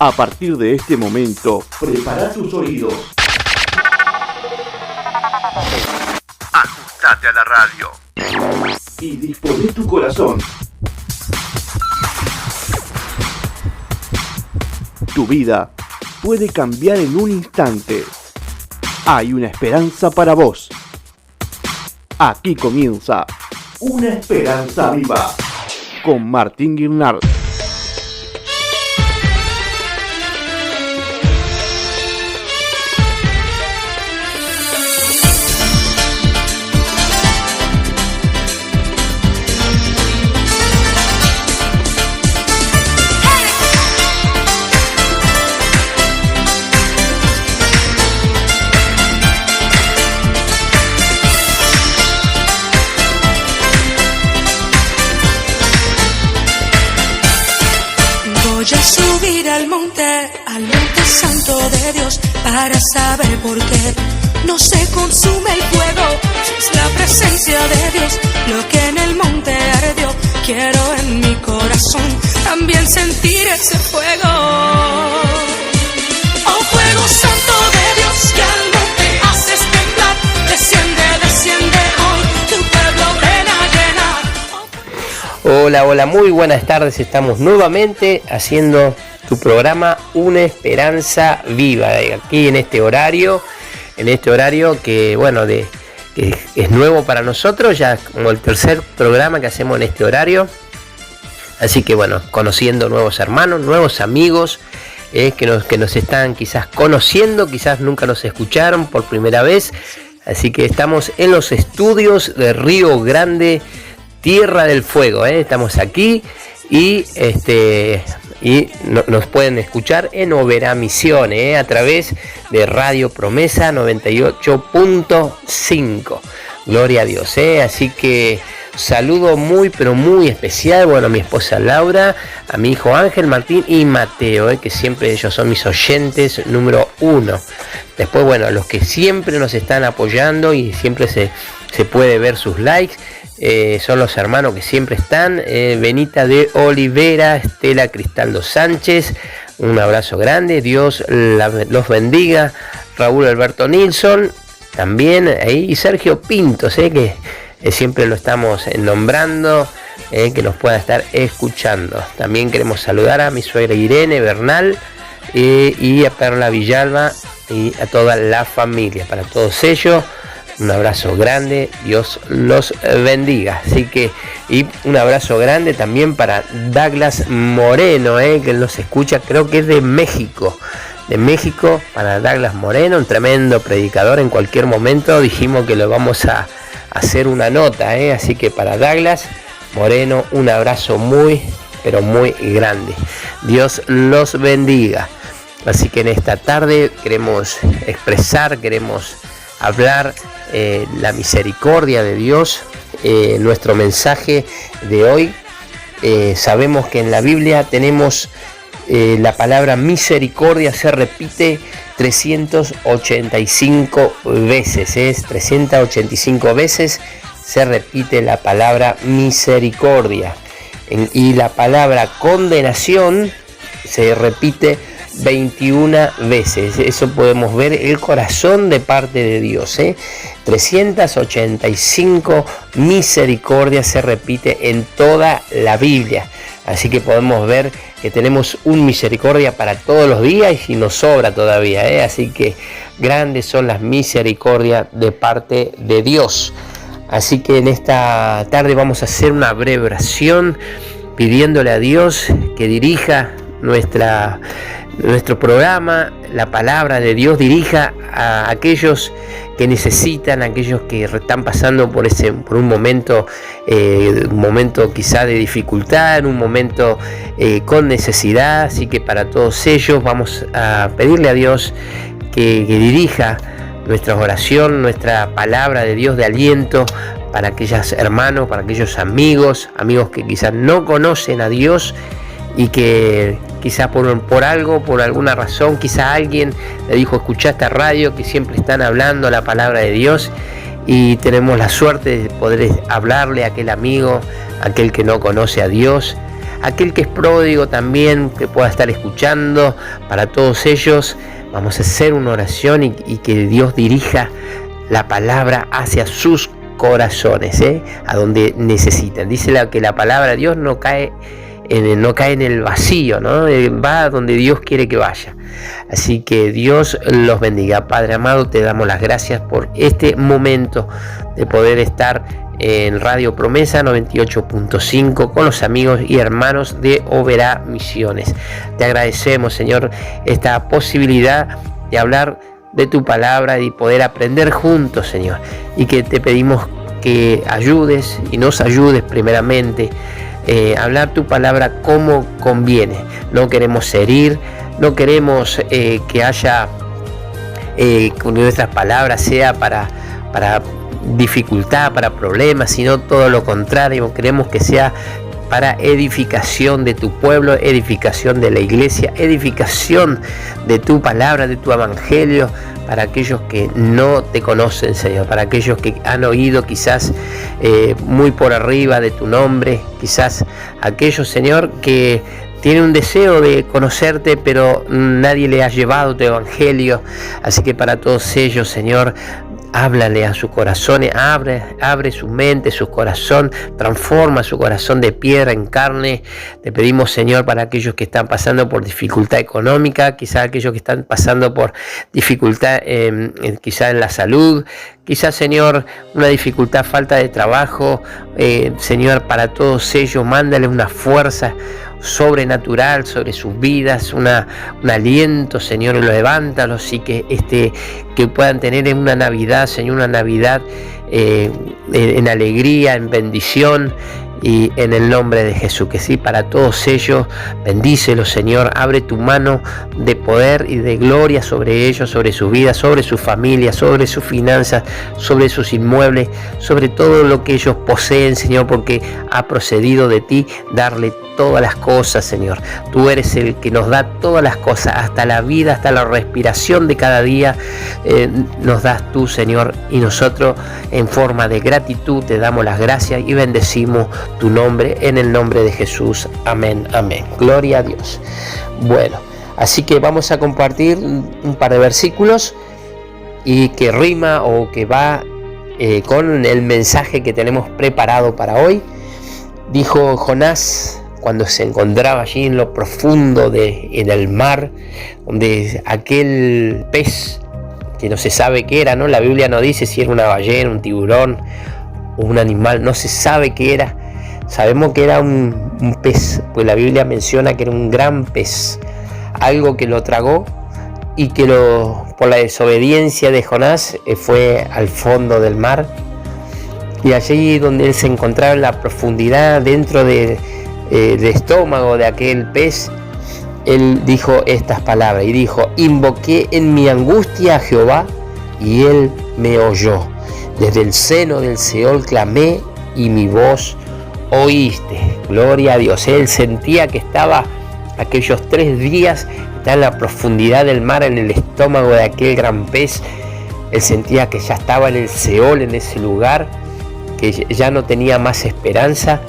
A partir de este momento, prepara tus oídos. Ajustate a la radio. Y disponé tu corazón. Tu vida puede cambiar en un instante. Hay una esperanza para vos. Aquí comienza Una Esperanza Viva con Martín Guirnard. Voy a subir al monte santo de Dios, para saber por qué no se consume el fuego. Si es la presencia de Dios lo que en el monte ardió, quiero en mi corazón también sentir ese fuego. Oh, fuego santo de Dios, que al monte haces temblar, desciende, desciende hoy, tu pueblo ven a llenar. Hola, muy buenas tardes. Estamos nuevamente haciendo tu programa Una Esperanza Viva, aquí en este horario que bueno, que es nuevo para nosotros, ya como el tercer programa que hacemos en este horario. Así que bueno, conociendo nuevos hermanos, nuevos amigos que nos están quizás conociendo, quizás nunca nos escucharon por primera vez. Así que estamos en los estudios de Río Grande, Tierra del Fuego, estamos aquí y nos pueden escuchar en Oberá Misiones, a través de Radio Promesa 98.5. Gloria a Dios, así que saludo muy pero muy especial, bueno, a mi esposa Laura, a mi hijo Ángel, Martín y Mateo, que siempre ellos son mis oyentes número 1. Después, bueno, a los que siempre nos están apoyando y siempre se puede ver sus likes. Son los hermanos que siempre están, Benita de Olivera, Estela Cristaldo Sánchez, un abrazo grande, Dios los bendiga, Raúl Alberto Nilsson, también ahí, y Sergio Pintos, que siempre lo estamos nombrando, que nos pueda estar escuchando. También queremos saludar a mi suegra Irene Bernal y a Perla Villalba y a toda la familia, para todos ellos. Un abrazo grande, Dios los bendiga. Así que, y un abrazo grande también para Douglas Moreno, que nos escucha, creo que es de México. De México, para Douglas Moreno, un tremendo predicador. En cualquier momento dijimos que lo vamos a hacer una nota, así que para Douglas Moreno, un abrazo muy, pero muy grande. Dios los bendiga. Así que en esta tarde queremos hablar la misericordia de Dios. Nuestro mensaje de hoy, sabemos que en la Biblia tenemos la palabra misericordia, se repite 385 veces, 385 veces se repite la palabra misericordia, y la palabra condenación se repite 21 veces. Eso podemos ver el corazón de parte de Dios, 385 misericordias se repite en toda la Biblia. Así que podemos ver que tenemos un misericordia para todos los días y nos sobra todavía, Así que grandes son las misericordias de parte de Dios. Así que en esta tarde vamos a hacer una breve oración pidiéndole a Dios que dirija nuestro programa, la palabra de Dios dirija a aquellos que necesitan, a aquellos que están pasando por un momento quizá de dificultad, un momento con necesidad. Así que para todos ellos vamos a pedirle a Dios que dirija nuestra oración, nuestra palabra de Dios de aliento para aquellos hermanos, para aquellos amigos que quizás no conocen a Dios y que quizás por alguna razón, quizás alguien le dijo: escuchá esta radio, que siempre están hablando la palabra de Dios, y tenemos la suerte de poder hablarle a aquel amigo, aquel que no conoce a Dios, aquel que es pródigo también, que pueda estar escuchando, para todos ellos. Vamos a hacer una oración y que Dios dirija la palabra hacia sus corazones, a donde necesitan. Dice que la palabra de Dios no cae en el vacío, ¿no? Va donde Dios quiere que vaya. Así que Dios los bendiga. Padre amado, te damos las gracias por este momento de poder estar en Radio Promesa 98.5 con los amigos y hermanos de Oberá Misiones. Te agradecemos, Señor, esta posibilidad de hablar de tu palabra y poder aprender juntos, Señor, y que te pedimos que ayudes y nos ayudes primeramente hablar tu palabra como conviene. No queremos herir, no queremos que haya que nuestras palabras sea para dificultad, para problemas, sino todo lo contrario. Queremos que sea para edificación de tu pueblo, edificación de la iglesia, edificación de tu palabra, de tu evangelio, para aquellos que no te conocen, Señor, para aquellos que han oído quizás muy por arriba de tu nombre, quizás aquellos, Señor, que tienen un deseo de conocerte, pero nadie le ha llevado tu evangelio. Así que para todos ellos, Señor, háblale a sus corazones, abre su mente, su corazón, transforma su corazón de piedra en carne. Te pedimos, Señor, para aquellos que están pasando por dificultad económica, quizás aquellos que están pasando por dificultad quizás en la salud, quizás, Señor, una dificultad, falta de trabajo. Señor, para todos ellos, mándale una fuerza sobrenatural sobre sus vidas, un aliento, Señor, levántalos y que puedan tener en una Navidad, Señor, una Navidad en alegría, en bendición, y en el nombre de Jesús, que sí, para todos ellos, bendícelos, Señor, abre tu mano de poder y de gloria sobre ellos, sobre sus vidas, sobre sus familias, sobre sus finanzas, sobre sus inmuebles, sobre todo lo que ellos poseen, Señor, porque ha procedido de ti darle todas las cosas, Señor. Tú eres el que nos da todas las cosas, hasta la vida, hasta la respiración de cada día, nos das tú, Señor, y nosotros en forma de gratitud te damos las gracias y bendecimos tu nombre en el nombre de Jesús. Amén, amén. Gloria a Dios. Bueno, así que vamos a compartir un par de versículos y que rima o que va con el mensaje que tenemos preparado para hoy. Dijo Jonás, cuando se encontraba allí en lo profundo en el mar, donde aquel pez que no se sabe qué era, ¿no? La Biblia no dice si era una ballena, un tiburón o un animal, no se sabe qué era. Sabemos que era un pez, pues la Biblia menciona que era un gran pez, algo que lo tragó y que por la desobediencia de Jonás fue al fondo del mar. Y allí donde él se encontraba en la profundidad, dentro del estómago de aquel pez, él dijo estas palabras y dijo: invoqué en mi angustia a Jehová y él me oyó. Desde el seno del Seol clamé y mi voz oíste. Gloria a Dios. Él sentía que estaba aquellos 3 días, está en la profundidad del mar, en el estómago de aquel gran pez. Él sentía que ya estaba en el Seol, en ese lugar, que ya no tenía más esperanza,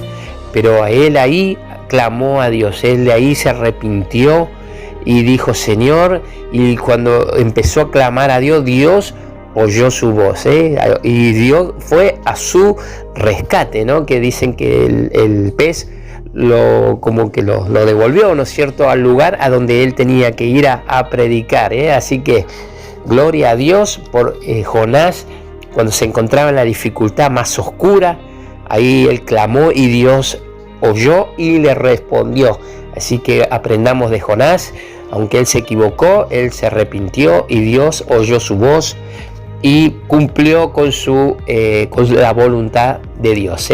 pero él ahí clamó a Dios, él de ahí se arrepintió y dijo: Señor, y cuando empezó a clamar a Dios, Dios oyó su voz, y Dios fue a su rescate, ¿no? Que dicen que el pez como que lo devolvió, ¿no es cierto?, al lugar a donde él tenía que ir a predicar, Así que gloria a Dios por Jonás, cuando se encontraba en la dificultad más oscura, ahí él clamó y Dios oyó y le respondió. Así que aprendamos de Jonás, aunque él se equivocó, él se arrepintió y Dios oyó su voz y cumplió con la voluntad de Dios.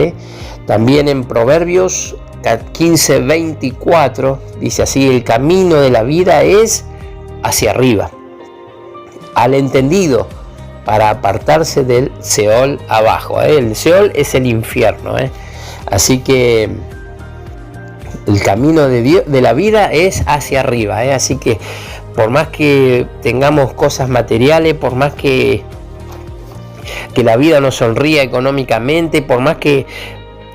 También en Proverbios 15:24 dice así: el camino de la vida es hacia arriba, al entendido, para apartarse del Seol abajo. El Seol es el infierno. Así que el camino de la vida es hacia arriba. Así que por más que tengamos cosas materiales, por más que la vida nos sonría económicamente, por más que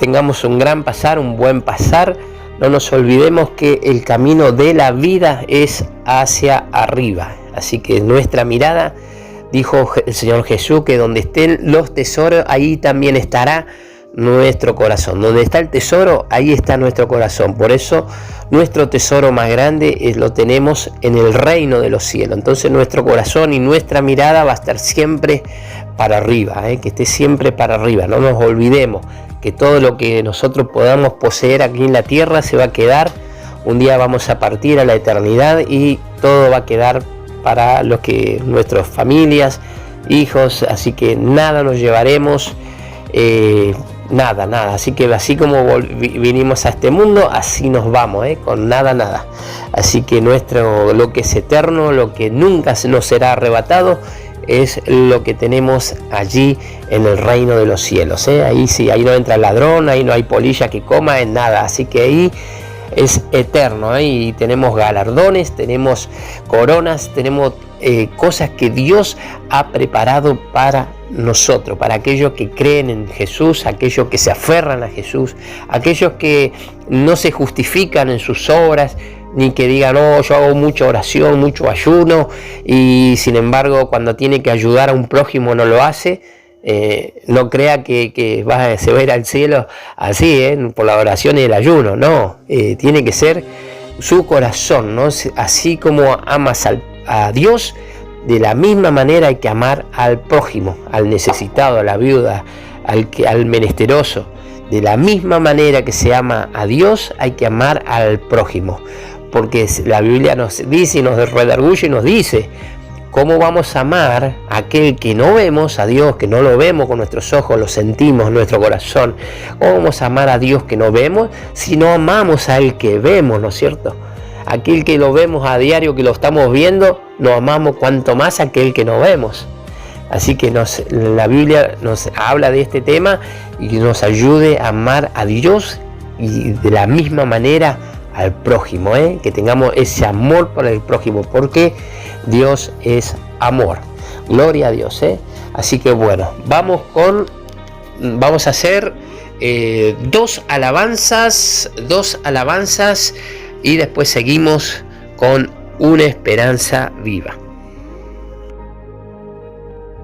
tengamos un gran pasar, un buen pasar, no nos olvidemos que el camino de la vida es hacia arriba. Así que nuestra mirada, dijo el Señor Jesús, que donde estén los tesoros, ahí también estará nuestro corazón. Donde está el tesoro, ahí está nuestro corazón. Por eso nuestro tesoro más grande lo tenemos en el reino de los cielos. Entonces nuestro corazón y nuestra mirada va a estar siempre para arriba, que esté siempre para arriba. No nos olvidemos que todo lo que nosotros podamos poseer aquí en la tierra se va a quedar. Un día vamos a partir a la eternidad y todo va a quedar para los que nuestras familias, hijos, así que nada nos llevaremos, nada. Así que así como vinimos a este mundo, así nos vamos, con nada. Así que lo que es eterno, lo que nunca nos será arrebatado, es lo que tenemos allí en el reino de los cielos. Ahí sí, ahí no entra el ladrón, ahí no hay polilla que coma, en nada. Así que ahí es eterno, y tenemos galardones, tenemos coronas, tenemos cosas que Dios ha preparado para nosotros, para aquellos que creen en Jesús, aquellos que se aferran a Jesús, aquellos que no se justifican en sus obras, ni que digan, no, yo hago mucha oración, mucho ayuno, y sin embargo cuando tiene que ayudar a un prójimo no lo hace. No crea que se va a ir al cielo así, por la oración y el ayuno. No, tiene que ser su corazón, ¿no? Así como amas a Dios, de la misma manera hay que amar al prójimo, al necesitado, a la viuda, al menesteroso. De la misma manera que se ama a Dios, hay que amar al prójimo, porque la Biblia nos dice y nos redarguye y nos dice: ¿cómo vamos a amar a aquel que no vemos, a Dios que no lo vemos con nuestros ojos, lo sentimos en nuestro corazón? ¿Cómo vamos a amar a Dios que no vemos si no amamos al que vemos, ¿no es cierto? Aquel que lo vemos a diario, que lo estamos viendo, no amamos cuanto más a aquel que no vemos. Así que la Biblia nos habla de este tema y que nos ayude a amar a Dios y de la misma manera al prójimo, que tengamos ese amor por el prójimo, porque Dios es amor. Gloria a Dios, Así que bueno, vamos a hacer dos alabanzas y después seguimos con una esperanza viva.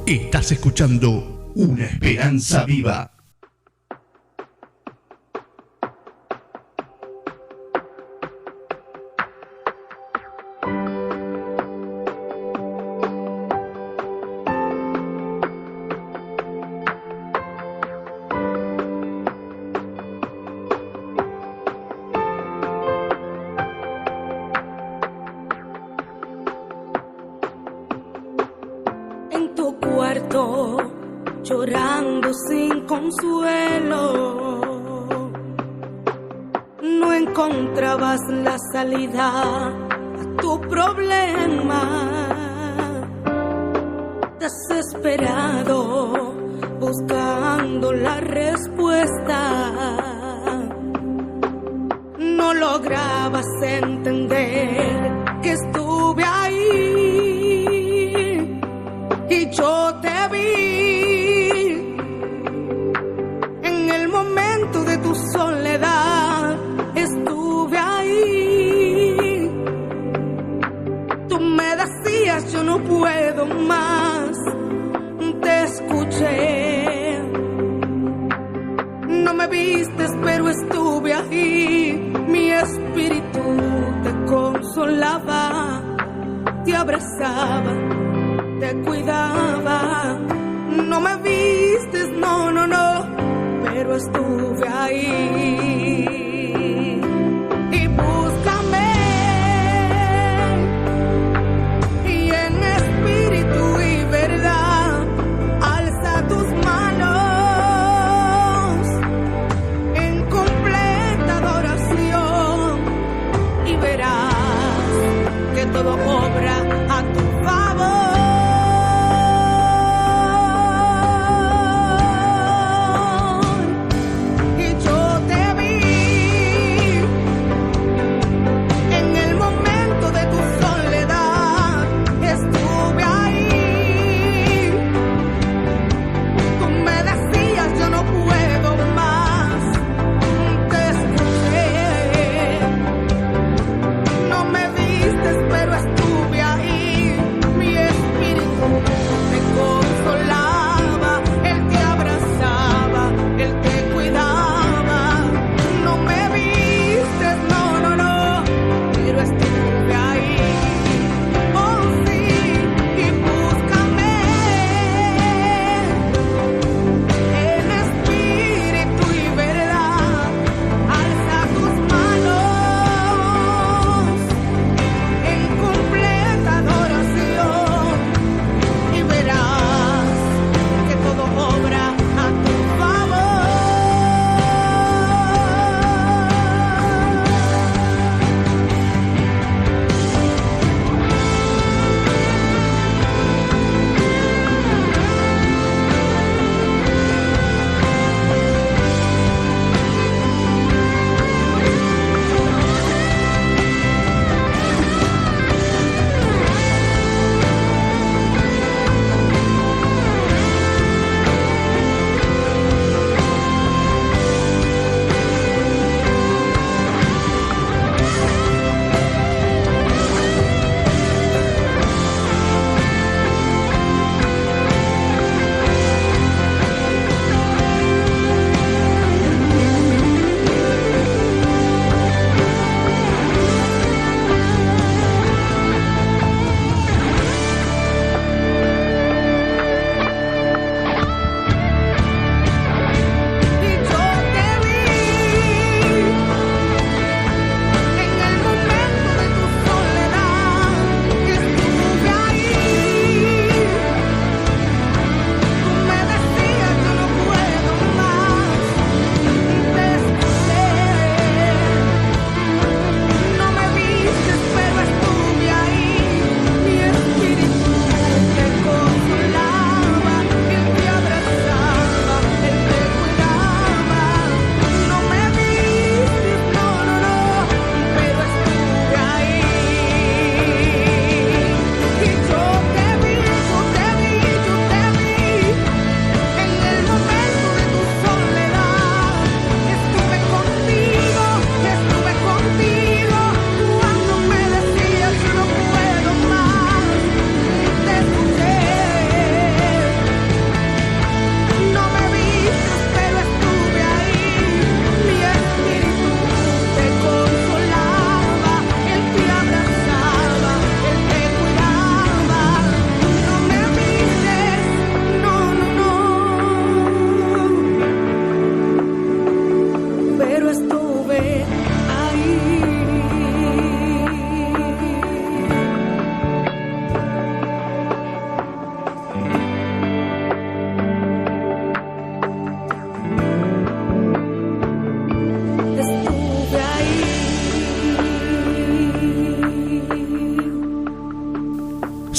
Estás escuchando Una Esperanza Viva. Llorando sin consuelo, no encontrabas la salida a tu problema. Desesperado, buscando la respuesta, no lograbas entender que estuve ahí y yo te vi. De tu soledad estuve ahí. Tú me decías yo no puedo más. Te escuché. No me vistes pero estuve ahí. Mi espíritu te consolaba, te abrazaba, te cuidaba. No me vistes, no, pero estuve ahí. Y búscame, y en espíritu y verdad alza tus manos en completa adoración y verás que todo obra a tu favor.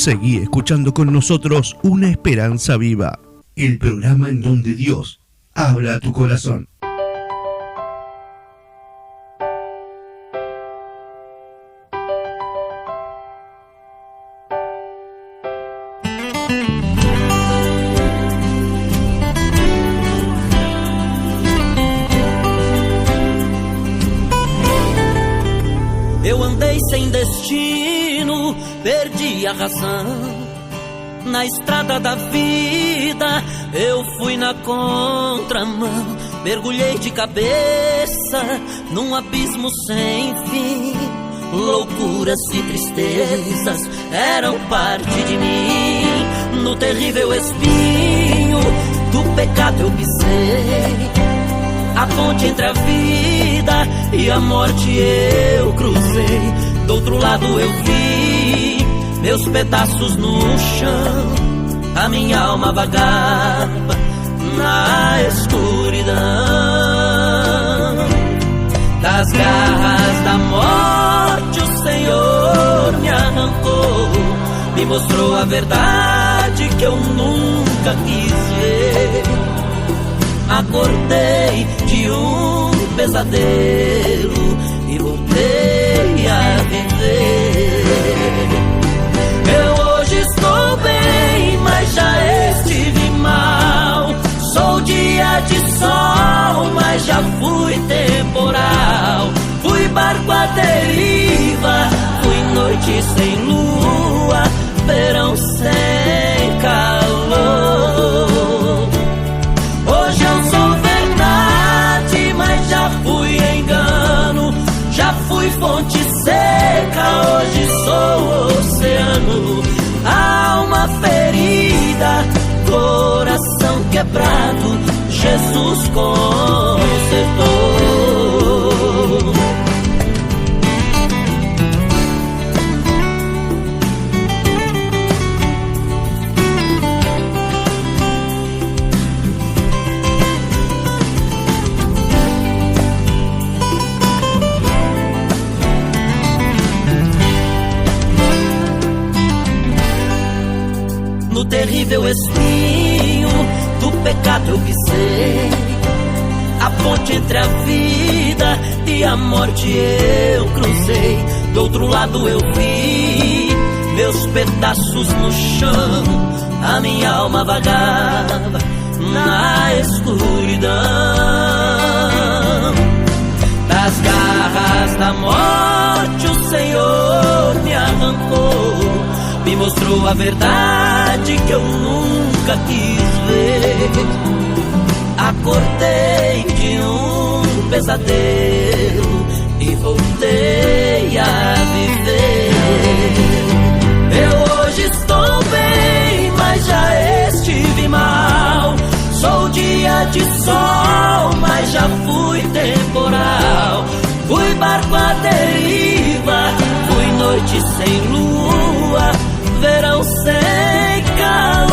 Seguí escuchando con nosotros Una Esperanza Viva, el programa en donde Dios habla a tu corazón. Eu andei sem destino, perdi a razão. Na estrada da vida eu fui na contramão. Mergulhei de cabeça num abismo sem fim. Loucuras e tristezas eram parte de mim. No terrível espinho do pecado eu pisei. A ponte entre a vida e a morte eu cruzei. Do outro lado eu vi meus pedaços no chão. A minha alma vagava na escuridão. Das garras da morte o Senhor me arrancou. Me mostrou a verdade que eu nunca quis ver. Acordei de um pesadelo e voltei a viver. Eu hoje estou bem, mas já estive mal. Sou dia de sol, mas já fui temporal. Fui barco à deriva, fui noite sem lua, verão sem calor. Hoje eu sou verdade, mas já fui engano. Já fui fonte seca, hoje sou oceano. Alma ferida, coração quebrado, Jesus consertou. No terrível espinho do pecado eu pisei. A ponte entre a vida e a morte eu cruzei. Do outro lado eu vi meus pedaços no chão. A minha alma vagava na escuridão. Das garras da morte o Senhor me arrancou. Me mostrou a verdade que eu nunca quis ver. Acordei de um pesadelo e voltei a viver. Eu hoje estou bem, mas já estive mal. Sou dia de sol, mas já fui temporal. Fui barco à deriva, fui noite sem lua, verão sem calor.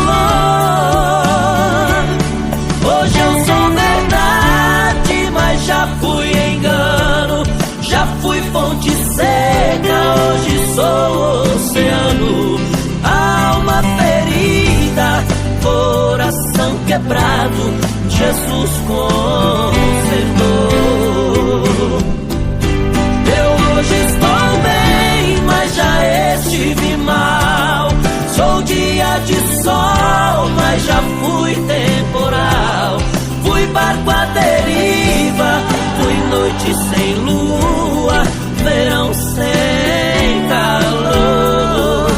Hoje eu sou verdade, mas já fui engano. Já fui fonte seca, hoje sou oceano. Alma ferida, coração quebrado, Jesus consertou. Eu hoje estou bem, mas já estive mal. Sou dia de sol, mas já fui temporal. Fui barco à deriva, fui noite sem lua, verão sem calor.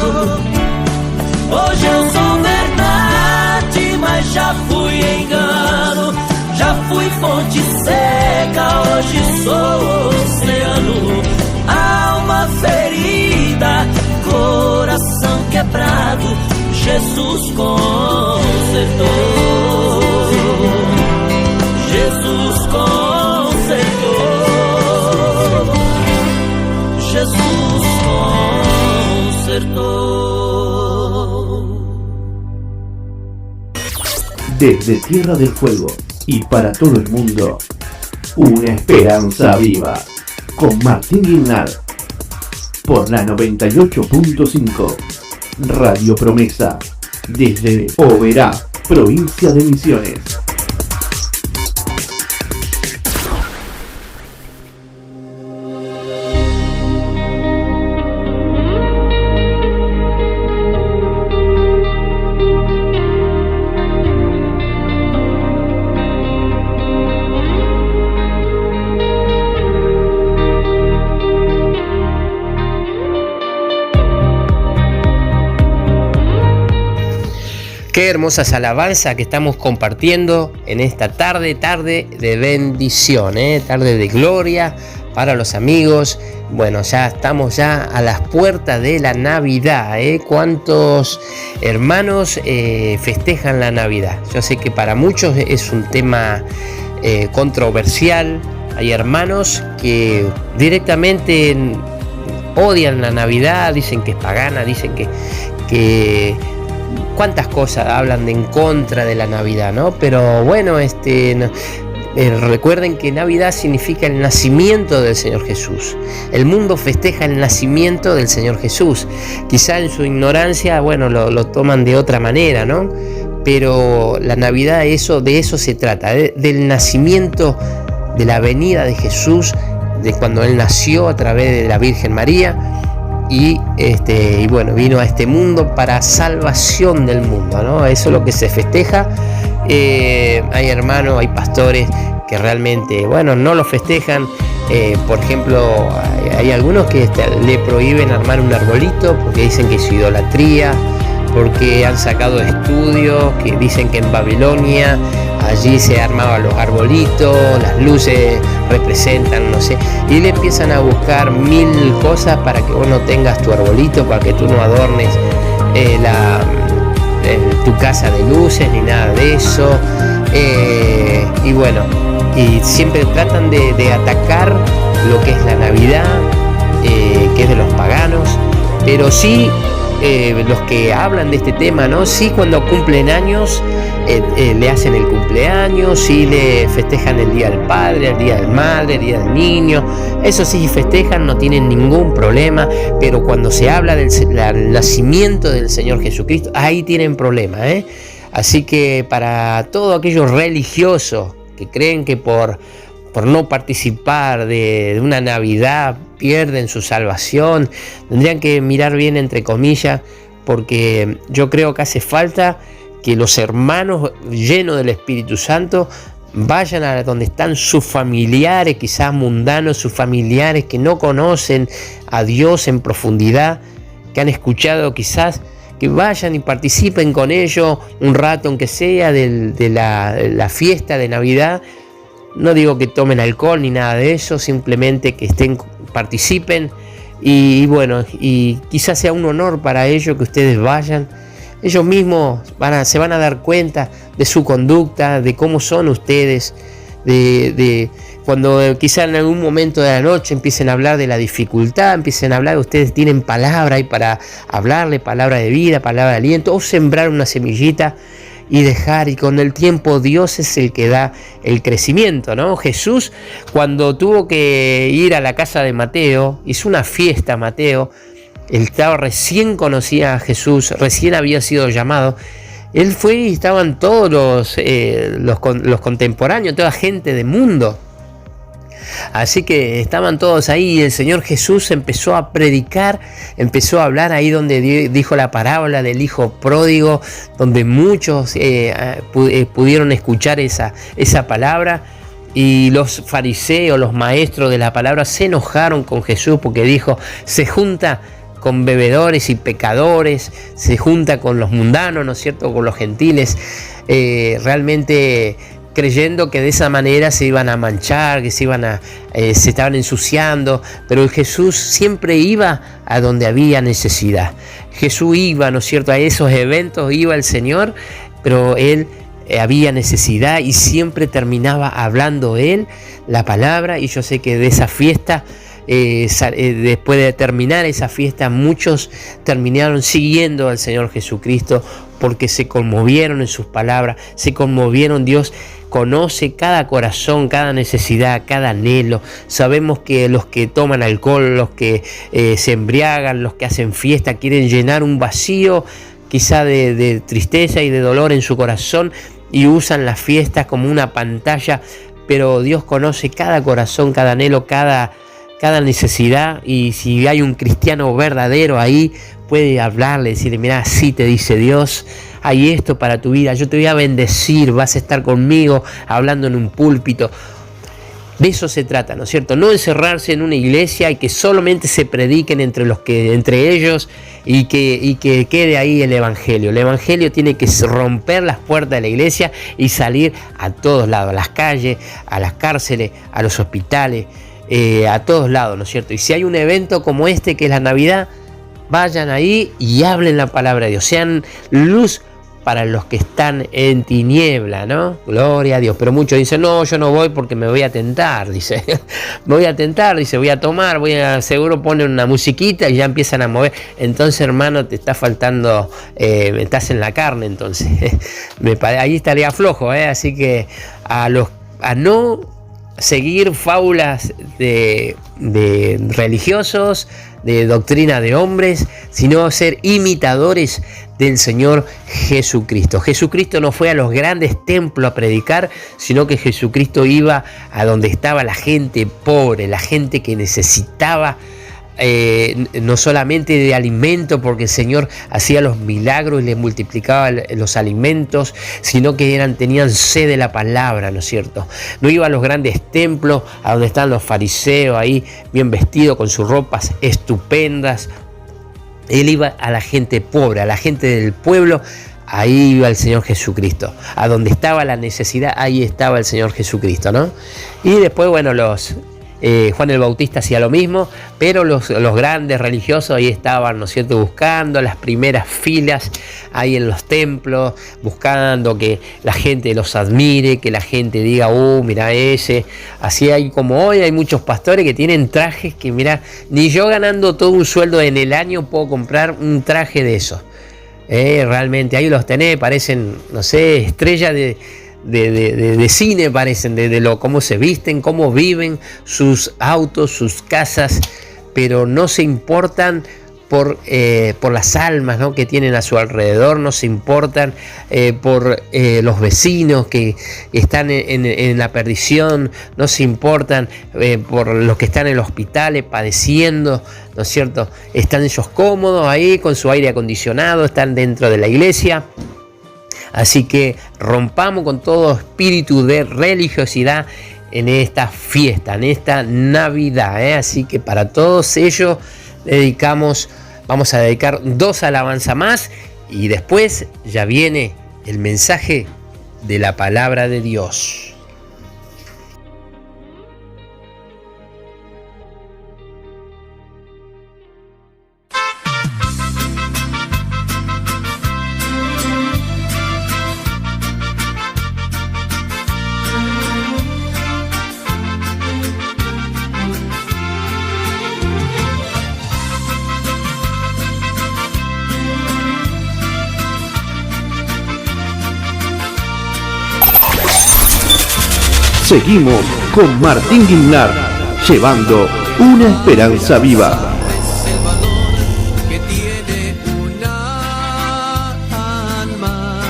Hoje eu sou verdade, mas já fui engano. Já fui fonte seca, hoje sou oceano. Alma ferida, coração quebrado, Jesus consertou. Jesus consertou. Jesus consertou. Desde Tierra del Fuego y para todo el mundo, Una Esperanza Viva, con Martín Guinard, por la 98.5, Radio Promesa, desde Oberá, provincia de Misiones. Qué hermosas alabanzas que estamos compartiendo en esta tarde de bendición, tarde de gloria para los amigos. Bueno, ya estamos a las puertas de la Navidad, ¿Cuántos hermanos festejan la Navidad? Yo sé que para muchos es un tema controversial. Hay hermanos que directamente odian la Navidad, dicen que es pagana, dicen que cuántas cosas hablan en contra de la Navidad, ¿no? Pero bueno, recuerden que Navidad significa el nacimiento del Señor Jesús. El mundo festeja el nacimiento del Señor Jesús. Quizá en su ignorancia, bueno, lo toman de otra manera, ¿no? Pero la Navidad, de eso se trata, del nacimiento, de la venida de Jesús, de cuando Él nació a través de la Virgen María. Y bueno, vino a este mundo para salvación del mundo, ¿no? Eso es lo que se festeja. Hay hermanos, hay pastores que realmente, bueno, no lo festejan. Por ejemplo, hay algunos que le prohíben armar un arbolito porque dicen que es idolatría, porque han sacado estudios que dicen que en Babilonia allí se armaban los arbolitos, las luces representan, no sé, y le empiezan a buscar 1000 cosas para que vos no tengas tu arbolito, para que tú no adornes tu casa de luces ni nada de eso. Y bueno, y siempre tratan de atacar lo que es la Navidad, que es de los paganos, pero sí los que hablan de este tema, ¿no? Sí, cuando cumplen años le hacen el cumpleaños, sí le festejan el Día del Padre, el Día del Madre, el Día del Niño. Eso sí festejan, no tienen ningún problema, pero cuando se habla del nacimiento del Señor Jesucristo, ahí tienen problemas, Así que para todos aquellos religiosos que creen que por no participar de una Navidad pierden su salvación, tendrían que mirar bien entre comillas, porque yo creo que hace falta que los hermanos llenos del Espíritu Santo vayan a donde están sus familiares, quizás mundanos, sus familiares que no conocen a Dios en profundidad, que han escuchado quizás, que vayan y participen con ellos un rato, aunque sea de la fiesta de Navidad. No digo que tomen alcohol ni nada de eso, simplemente que participen y bueno, y quizás sea un honor para ellos que ustedes vayan. Ellos mismos se van a dar cuenta de su conducta, de cómo son ustedes, de cuando quizá en algún momento de la noche empiecen a hablar de la dificultad, empiecen a hablar, ustedes tienen palabra y para hablarle, palabra de vida, palabra de aliento, o sembrar una semillita y dejar, y con el tiempo Dios es el que da el crecimiento, ¿no? Jesús, cuando tuvo que ir a la casa de Mateo, hizo una fiesta Mateo. Él recién conocía a Jesús, recién había sido llamado. Él fue y estaban todos los contemporáneos, toda gente del mundo. Así que estaban todos ahí y el Señor Jesús empezó a predicar, empezó a hablar ahí donde dijo la parábola del hijo pródigo, donde muchos pudieron escuchar esa palabra. Y los fariseos, los maestros de la palabra, se enojaron con Jesús porque dijo, se junta con bebedores y pecadores, se junta con los mundanos, ¿no es cierto?, con los gentiles, realmente creyendo que de esa manera se iban a manchar, que se estaban ensuciando, pero Jesús siempre iba a donde había necesidad. Jesús iba, ¿no es cierto?, a esos eventos iba el Señor, pero Él había necesidad y siempre terminaba hablando Él la palabra. Y yo sé que de esa fiesta, después de terminar esa fiesta, muchos terminaron siguiendo al Señor Jesucristo porque se conmovieron en sus palabras, se conmovieron. Dios conoce cada corazón, cada necesidad, cada anhelo. Sabemos que los que toman alcohol, los que se embriagan, los que hacen fiesta, quieren llenar un vacío quizá de tristeza y de dolor en su corazón y usan las fiestas como una pantalla, pero Dios conoce cada corazón, cada anhelo, cada necesidad, y si hay un cristiano verdadero ahí, puede hablarle, decirle: mira, así te dice Dios, hay esto para tu vida, yo te voy a bendecir, vas a estar conmigo hablando en un púlpito. De eso se trata, ¿no es cierto? No encerrarse en una iglesia y que solamente se prediquen entre ellos y que quede ahí el evangelio. El evangelio tiene que romper las puertas de la iglesia y salir a todos lados, a las calles, a las cárceles, a los hospitales, a todos lados, ¿no es cierto? Y si hay un evento como este, que es la Navidad, vayan ahí y hablen la palabra de Dios, sean luz para los que están en tiniebla, ¿no? Gloria a Dios. Pero muchos dicen: no, yo no voy porque me voy a tentar, dice. Me voy a tentar, dice, voy a tomar, seguro ponen una musiquita y ya empiezan a mover. Entonces, hermano, te está faltando, estás en la carne, entonces. Ahí estaría flojo, así que a no seguir fábulas de religiosos, de doctrina de hombres, sino ser imitadores del Señor Jesucristo. Jesucristo no fue a los grandes templos a predicar, sino que Jesucristo iba a donde estaba la gente pobre, la gente que necesitaba no solamente de alimento, porque el Señor hacía los milagros y les multiplicaba los alimentos, sino que tenían sed de la palabra, ¿no es cierto? No iba a los grandes templos, a donde están los fariseos ahí bien vestidos con sus ropas estupendas. Él iba a la gente pobre, a la gente del pueblo. Ahí iba el Señor Jesucristo. A donde estaba la necesidad, ahí estaba el Señor Jesucristo, ¿no? Y después, bueno, Juan el Bautista hacía lo mismo, pero los grandes religiosos ahí estaban, ¿no es cierto?, buscando las primeras filas ahí en los templos, buscando que la gente los admire, que la gente diga: mira ese. Así hay como hoy, hay muchos pastores que tienen trajes que, mira, ni yo ganando todo un sueldo en el año puedo comprar un traje de esos. Realmente ahí los tenés, parecen, no sé, estrellas de cine, parecen, de cómo se visten, cómo viven, sus autos, sus casas, pero no se importan por las almas, ¿no?, que tienen a su alrededor, no se importan por los vecinos que están en la perdición, no se importan por los que están en los hospitales padeciendo, ¿no es cierto? Están ellos cómodos ahí con su aire acondicionado, están dentro de la iglesia. Así que rompamos con todo espíritu de religiosidad en esta fiesta, en esta Navidad, Así que para todos ellos vamos a dedicar 2 alabanzas más, y después ya viene el mensaje de la palabra de Dios. Seguimos con Martín Guimlar, llevando una esperanza viva. Es el valor que tiene una alma.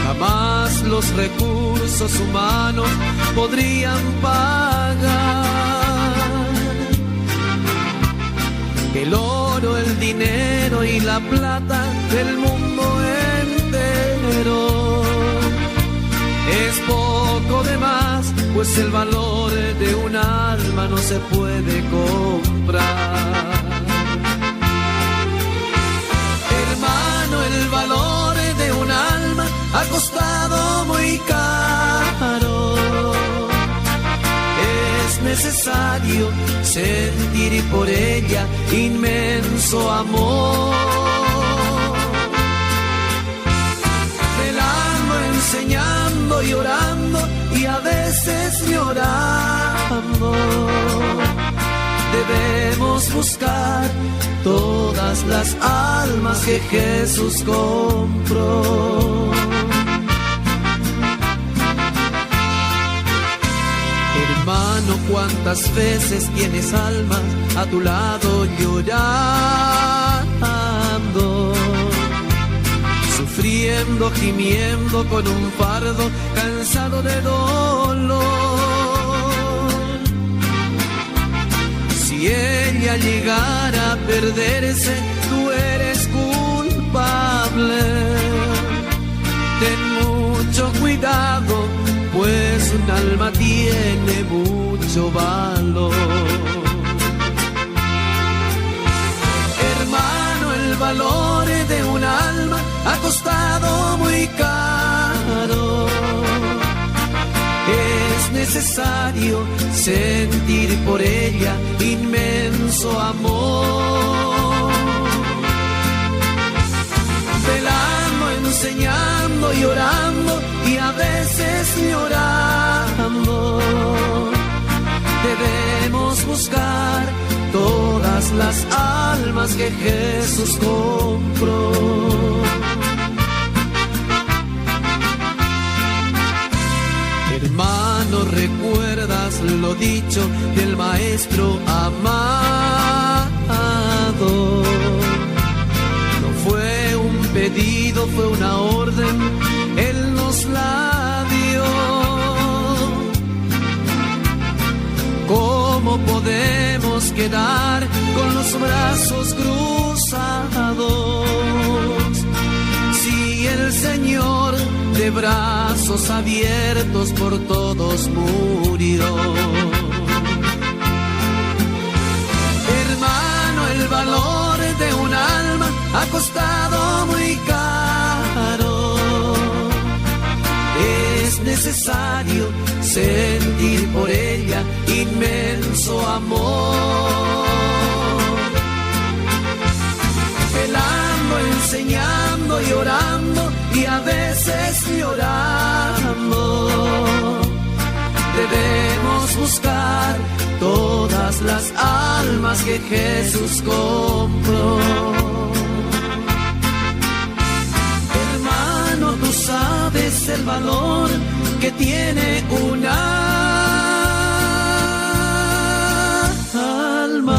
Jamás los recursos humanos podrían pagar. El oro, el dinero y la plata del mundo entero es poco de más, pues el valor de un alma no se puede comprar. Hermano, el valor de un alma ha costado muy caro. Es necesario sentir por ella inmenso amor. Enseñando y orando, y a veces llorando. Debemos buscar todas las almas que Jesús compró. Hermano, ¿cuántas veces tienes almas a tu lado llorando? Sufriendo, gimiendo con un fardo, cansado de dolor. Si ella llegara a perderse, tú eres culpable. Ten mucho cuidado, pues un alma tiene mucho valor. Hermano, el valor de un alma ha costado muy caro. Es necesario sentir por ella inmenso amor. Velando, enseñando y orando, y a veces llorando. Debemos buscar todas las almas que Jesús compró. Hermano, ¿recuerdas lo dicho del maestro amado? No fue un pedido, fue una orden, Él nos la dio. ¿Cómo podemos quedar con los brazos cruzados si el Señor de brazos abiertos por todos murió? Hermano, el valor de un alma ha costado muy caro. Es necesario sentir por ella inmenso amor. Velando, enseñando y orando, y a veces llorando. Debemos buscar todas las almas que Jesús compró. Hermano, tú sabes el valor que tiene una alma.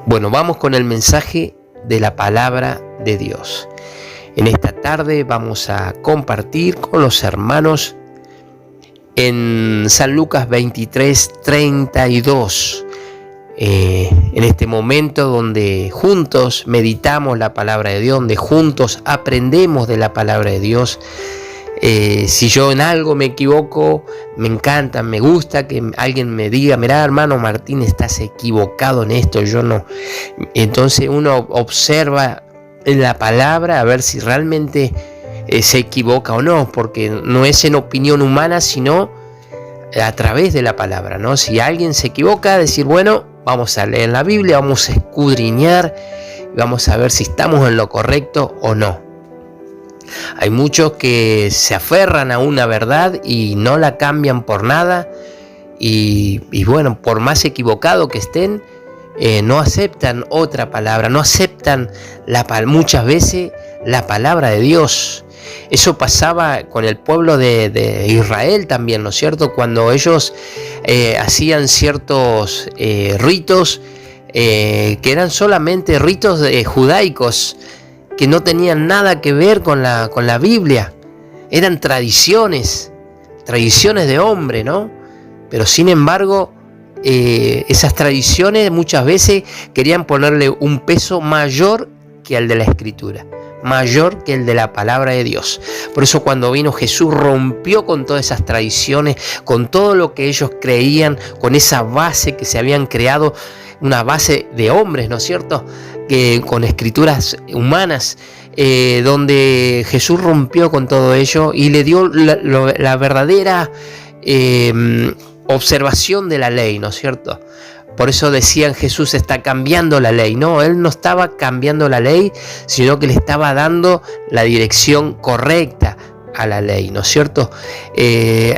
Bueno, vamos con el mensaje de la palabra de Dios. En esta tarde vamos a compartir con los hermanos en San Lucas 23:32. En este momento donde juntos meditamos la palabra de Dios, donde juntos aprendemos de la palabra de Dios. Si yo en algo me equivoco, me encanta, me gusta que alguien me diga: mirá, hermano Martín, estás equivocado en esto, yo no. Entonces uno observa en la palabra a ver si realmente se equivoca o no, porque no es en opinión humana, sino a través de la palabra, ¿no? Si alguien se equivoca, decir: bueno, vamos a leer la Biblia, vamos a escudriñar, vamos a ver si estamos en lo correcto o no. Hay muchos que se aferran a una verdad y no la cambian por nada, y bueno, por más equivocado que estén, no aceptan otra palabra, no aceptan muchas veces la palabra de Dios. Eso pasaba con el pueblo de Israel también, ¿no es cierto? Cuando ellos hacían ciertos ritos que eran solamente ritos judaicos, que no tenían nada que ver con la Biblia. Eran tradiciones de hombre, ¿no? Pero sin embargo, esas tradiciones muchas veces querían ponerle un peso mayor que el de la Escritura, mayor que el de la palabra de Dios. Por eso cuando vino Jesús, rompió con todas esas tradiciones, con todo lo que ellos creían, con esa base que se habían creado, una base de hombres, ¿no es cierto?, que con escrituras humanas, donde Jesús rompió con todo ello y le dio la verdadera observación de la ley, ¿no es cierto? Por eso decían: Jesús está cambiando la ley. No, Él no estaba cambiando la ley, sino que le estaba dando la dirección correcta a la ley, ¿no es cierto?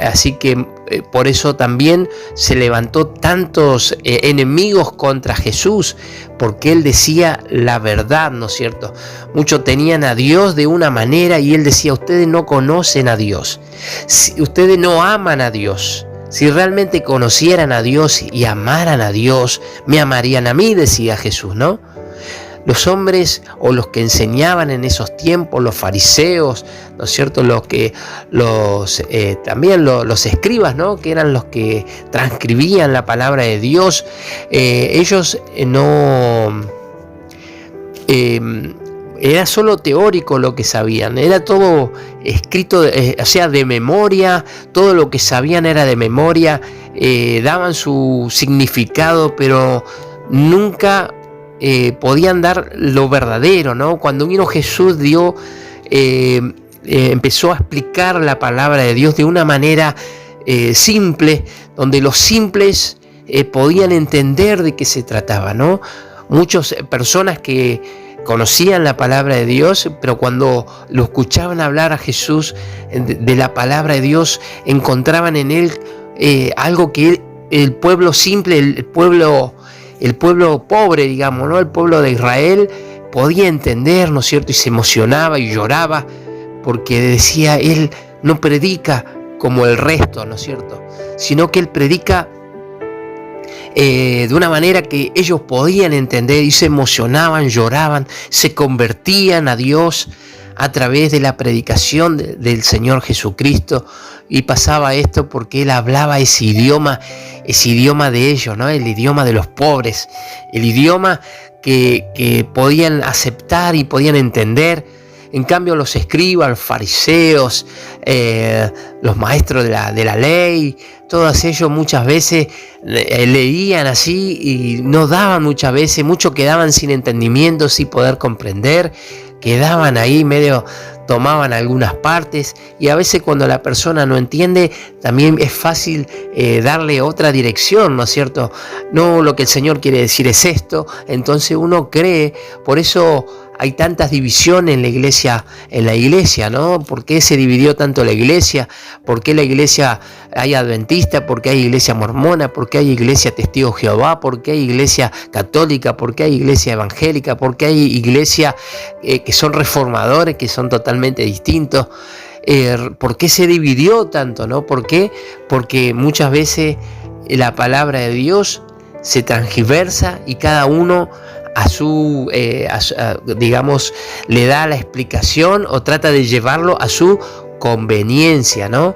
Así que Por eso también se levantó tantos enemigos contra Jesús, porque él decía la verdad, ¿no es cierto? Muchos tenían a Dios de una manera y él decía, ustedes no conocen a Dios, ustedes no aman a Dios. Si realmente conocieran a Dios y amaran a Dios, me amarían a mí, decía Jesús, ¿no? Los hombres o los que enseñaban en esos tiempos, los fariseos, ¿no es cierto? También los escribas, ¿no? Que eran los que transcribían la palabra de Dios. Ellos era solo teórico lo que sabían, era todo escrito, o sea, de memoria, todo lo que sabían era de memoria, daban su significado, pero nunca podían dar lo verdadero, ¿no? Cuando vino Jesús empezó a explicar la palabra de Dios de una manera simple, donde los simples podían entender de qué se trataba, ¿no? Muchas personas que conocían la palabra de Dios, pero cuando lo escuchaban hablar a Jesús de la palabra de Dios, encontraban en él algo que el pueblo simple, el pueblo pobre, digamos, ¿no? El pueblo de Israel podía entender, ¿no es cierto? Y se emocionaba y lloraba porque decía, él no predica como el resto, ¿no es cierto? Sino que él predica de una manera que ellos podían entender y se emocionaban, lloraban, se convertían a Dios a través de la predicación del Señor Jesucristo. Y pasaba esto porque él hablaba ese idioma de ellos, ¿no? El idioma de los pobres, el idioma que podían aceptar y podían entender. En cambio, los escribas, los fariseos, los maestros de la ley, todos ellos muchas veces leían así y no daban muchas veces, muchos quedaban sin entendimiento, sin poder comprender, quedaban ahí medio, tomaban algunas partes, y a veces cuando la persona no entiende también es fácil darle otra dirección, ¿no es cierto? No, lo que el Señor quiere decir es esto, entonces uno cree. Por eso hay tantas divisiones en la iglesia, ¿no? ¿Por qué se dividió tanto la iglesia? ¿Por qué la iglesia hay adventista? ¿Por qué hay iglesia mormona? ¿Por qué hay iglesia testigo de Jehová? ¿Por qué hay iglesia católica? ¿Por qué hay iglesia evangélica? ¿Por qué hay iglesia que son reformadores, que son totalmente distintos? ¿Por qué se dividió tanto, no? ¿Por qué? Porque muchas veces la palabra de Dios se transgiversa y cada uno digamos, le da la explicación o trata de llevarlo a su conveniencia, ¿no?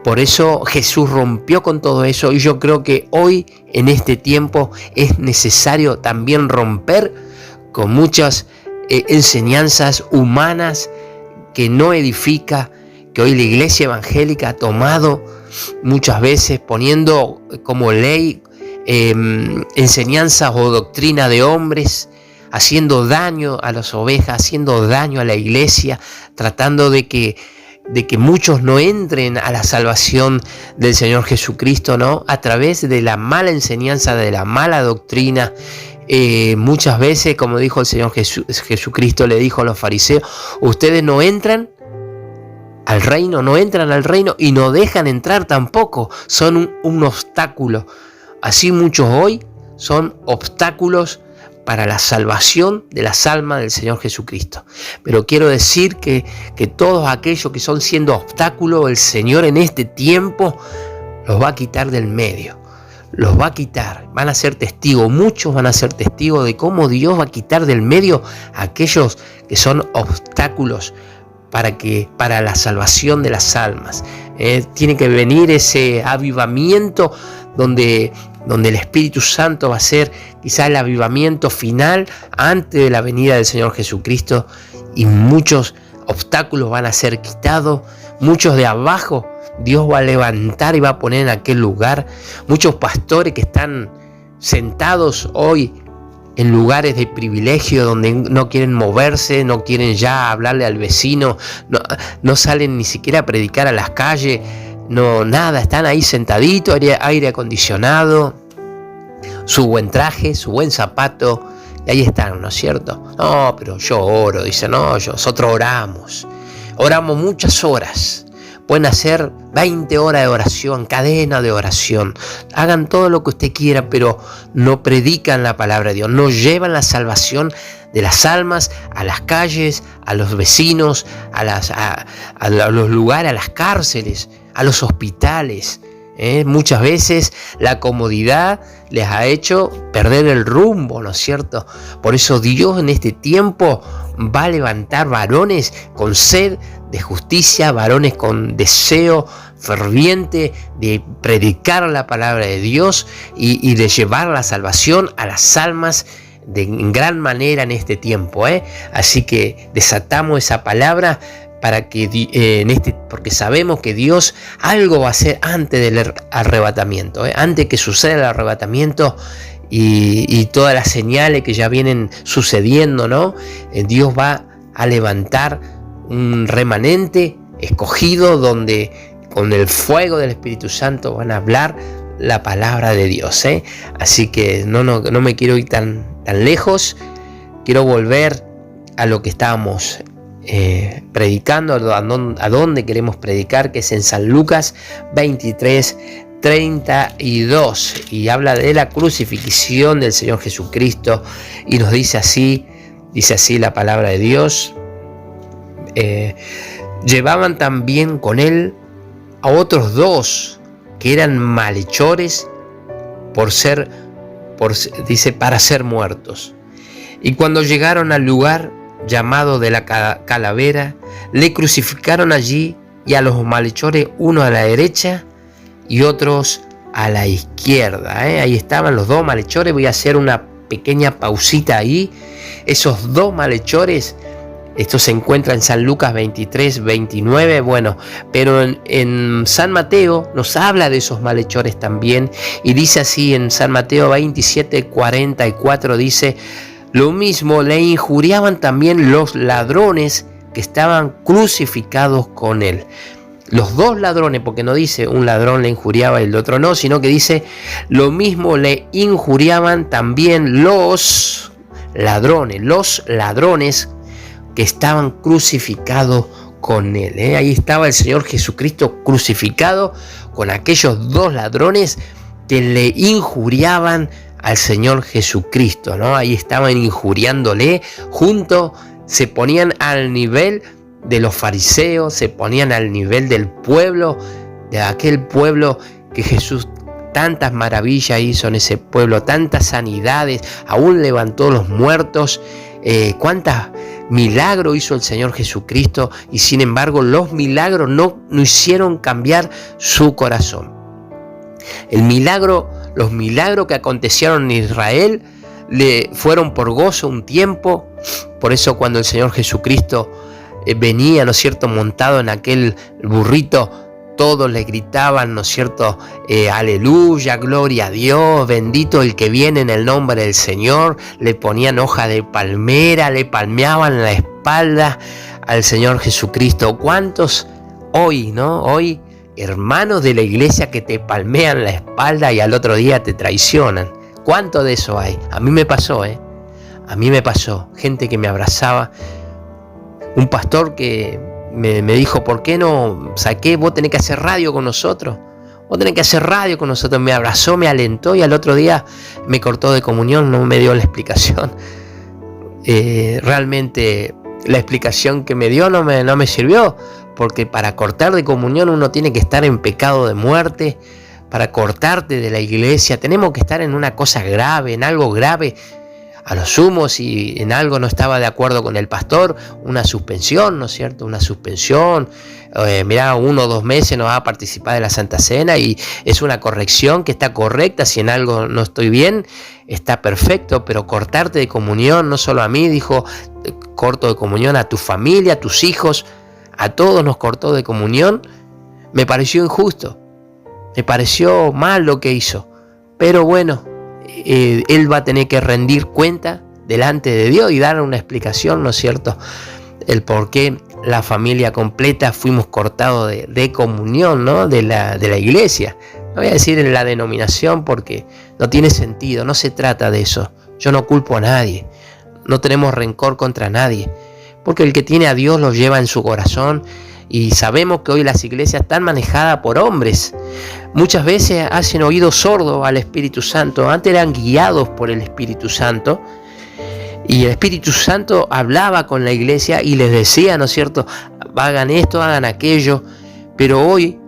Por eso Jesús rompió con todo eso, y yo creo que hoy, en este tiempo, es necesario también romper con muchas enseñanzas humanas que no edifica, que hoy la iglesia evangélica ha tomado muchas veces poniendo como ley enseñanzas o doctrina de hombres, haciendo daño a las ovejas, haciendo daño a la iglesia, tratando de que muchos no entren a la salvación del Señor Jesucristo, ¿no? A través de la mala enseñanza, de la mala doctrina. Muchas veces, como dijo el Señor Jesucristo, le dijo a los fariseos, ustedes no entran al reino y no dejan entrar tampoco, son un obstáculo. Así muchos hoy son obstáculos para la salvación de las almas del Señor Jesucristo. Pero quiero decir que todos aquellos que son siendo obstáculos, el Señor en este tiempo los va a quitar del medio. Los va a quitar, van a ser testigos, muchos van a ser testigos de cómo Dios va a quitar del medio a aquellos que son obstáculos para la salvación de las almas. Tiene que venir ese avivamiento donde el Espíritu Santo va a ser quizá el avivamiento final antes de la venida del Señor Jesucristo, y muchos obstáculos van a ser quitados, muchos de abajo Dios va a levantar y va a poner en aquel lugar, muchos pastores que están sentados hoy en lugares de privilegio donde no quieren moverse, no quieren ya hablarle al vecino, no salen ni siquiera a predicar a las calles, no, nada, están ahí sentaditos, aire acondicionado, su buen traje, su buen zapato, y ahí están, ¿no es cierto? No, pero yo oro, dice, no, nosotros oramos muchas horas Pueden hacer 20 horas de oración, cadena de oración. Hagan todo lo que usted quiera, pero no predican la palabra de Dios. No llevan la salvación de las almas a las calles, a los vecinos, a los lugares, a las cárceles, a los hospitales. Muchas veces la comodidad les ha hecho perder el rumbo, ¿no es cierto? Por eso Dios en este tiempo va a levantar varones con sed de justicia, varones con deseo ferviente de predicar la palabra de Dios y de llevar la salvación a las almas en gran manera en este tiempo. Así que desatamos esa palabra para que porque sabemos que Dios algo va a hacer antes del arrebatamiento, antes que suceda el arrebatamiento y todas las señales que ya vienen sucediendo, ¿no? Dios va a levantar un remanente escogido donde con el fuego del Espíritu Santo van a hablar la palabra de Dios. Así que no me quiero ir tan lejos, quiero volver a lo que estábamos predicando, a dónde queremos predicar, que es en San Lucas 23:32, y habla de la crucifixión del Señor Jesucristo, y nos dice así la palabra de Dios. Llevaban también con él a otros 2 que eran malhechores para ser muertos, y cuando llegaron al lugar llamado de la calavera, le crucificaron allí, y a los malhechores, uno a la derecha y otros a la izquierda. Ahí estaban los 2 malhechores. Voy a hacer una pequeña pausita ahí. Esos 2 malhechores, esto se encuentra en San Lucas 23:29, pero en San Mateo nos habla de esos malhechores también, y dice así en San Mateo 27:44, dice: lo mismo le injuriaban también los ladrones que estaban crucificados con él. Los 2 ladrones, porque no dice un ladrón le injuriaba y el otro no, sino que dice lo mismo le injuriaban también los ladrones que estaban crucificados con él. Ahí estaba el Señor Jesucristo crucificado con aquellos 2 ladrones que le injuriaban al Señor Jesucristo, ¿no? Ahí estaban injuriándole se ponían al nivel de los fariseos, se ponían al nivel del pueblo, de aquel pueblo que Jesús tantas maravillas hizo en ese pueblo, tantas sanidades, aún levantó los muertos, cuántos milagros hizo el Señor Jesucristo, y sin embargo los milagros no hicieron cambiar su corazón. Los milagros que acontecieron en Israel le fueron por gozo un tiempo. Por eso cuando el Señor Jesucristo venía, ¿no es cierto?, montado en aquel burrito, todos le gritaban, ¿no es cierto?, aleluya, gloria a Dios, bendito el que viene en el nombre del Señor. Le ponían hoja de palmera, le palmeaban la espalda al Señor Jesucristo. ¿Cuántos hoy, hermanos de la iglesia, que te palmean la espalda y al otro día te traicionan? ¿Cuánto de eso hay? A mí me pasó, A mí me pasó. Gente que me abrazaba. Un pastor que me dijo: ¿por qué no vos tenés que hacer radio con nosotros? Me abrazó, me alentó, y al otro día me cortó de comunión, no me dio la explicación. Realmente la explicación que me dio no me sirvió, porque para cortar de comunión uno tiene que estar en pecado de muerte. Para cortarte de la iglesia tenemos que estar en una cosa grave, en algo grave. A lo sumo, si en algo no estaba de acuerdo con el pastor, una suspensión, ¿no es cierto? Una suspensión. 1 o 2 meses no va a participar de la Santa Cena, y es una corrección que está correcta. Si en algo no estoy bien, está perfecto, pero cortarte de comunión, no solo a mí, dijo, corto de comunión a tu familia, a tus hijos, a todos nos cortó de comunión. Me pareció injusto, me pareció mal lo que hizo, pero bueno, él va a tener que rendir cuenta delante de Dios y dar una explicación, ¿no es cierto?, el por qué la familia completa fuimos cortados de comunión, ¿no?, de la iglesia. No voy a decir en la denominación porque no tiene sentido, no se trata de eso. Yo no culpo a nadie, no tenemos rencor contra nadie, porque el que tiene a Dios lo lleva en su corazón, Y sabemos que hoy las iglesias están manejadas por hombres. Muchas veces hacen oído sordo al Espíritu Santo. Antes eran guiados por el Espíritu Santo. Y el Espíritu Santo hablaba con la iglesia y les decía, ¿no es cierto?, hagan esto, hagan aquello. Pero hoy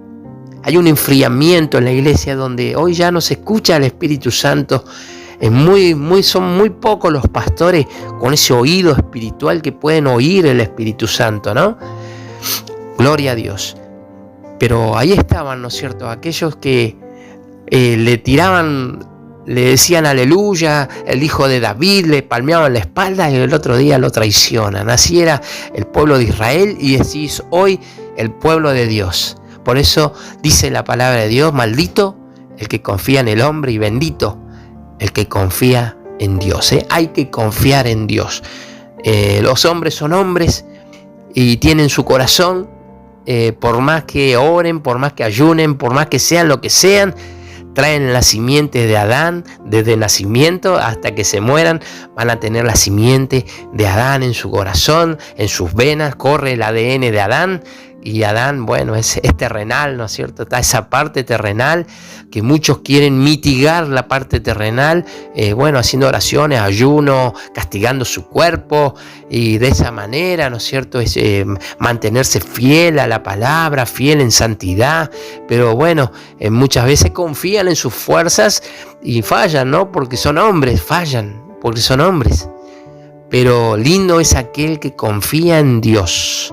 hay un enfriamiento en la iglesia donde hoy ya no se escucha al Espíritu Santo. Son muy pocos los pastores con ese oído espiritual que pueden oír el Espíritu Santo, ¿no? Gloria a Dios. Pero ahí estaban, ¿no es cierto?, aquellos que le tiraban, le decían aleluya, el hijo de David, le palmeaban la espalda y el otro día lo traicionan. Así era el pueblo de Israel y decís hoy el pueblo de Dios. Por eso dice la palabra de Dios, maldito el que confía en el hombre y bendito el que confía en Dios. Hay que confiar en Dios. Los hombres son hombres y tienen su corazón, por más que oren, por más que ayunen, por más que sean lo que sean, traen la simiente de Adán desde el nacimiento hasta que se mueran. Van a tener la simiente de Adán en su corazón, en sus venas, corre el ADN de Adán. Y Adán, bueno, es terrenal, ¿no es cierto? Está esa parte terrenal que muchos quieren mitigar la parte terrenal, haciendo oraciones, ayuno, castigando su cuerpo y de esa manera, ¿no es cierto? Es mantenerse fiel a la palabra, fiel en santidad, pero bueno, muchas veces confían en sus fuerzas y fallan, ¿no? Porque son hombres, fallan, porque son hombres. Pero lindo es aquel que confía en Dios,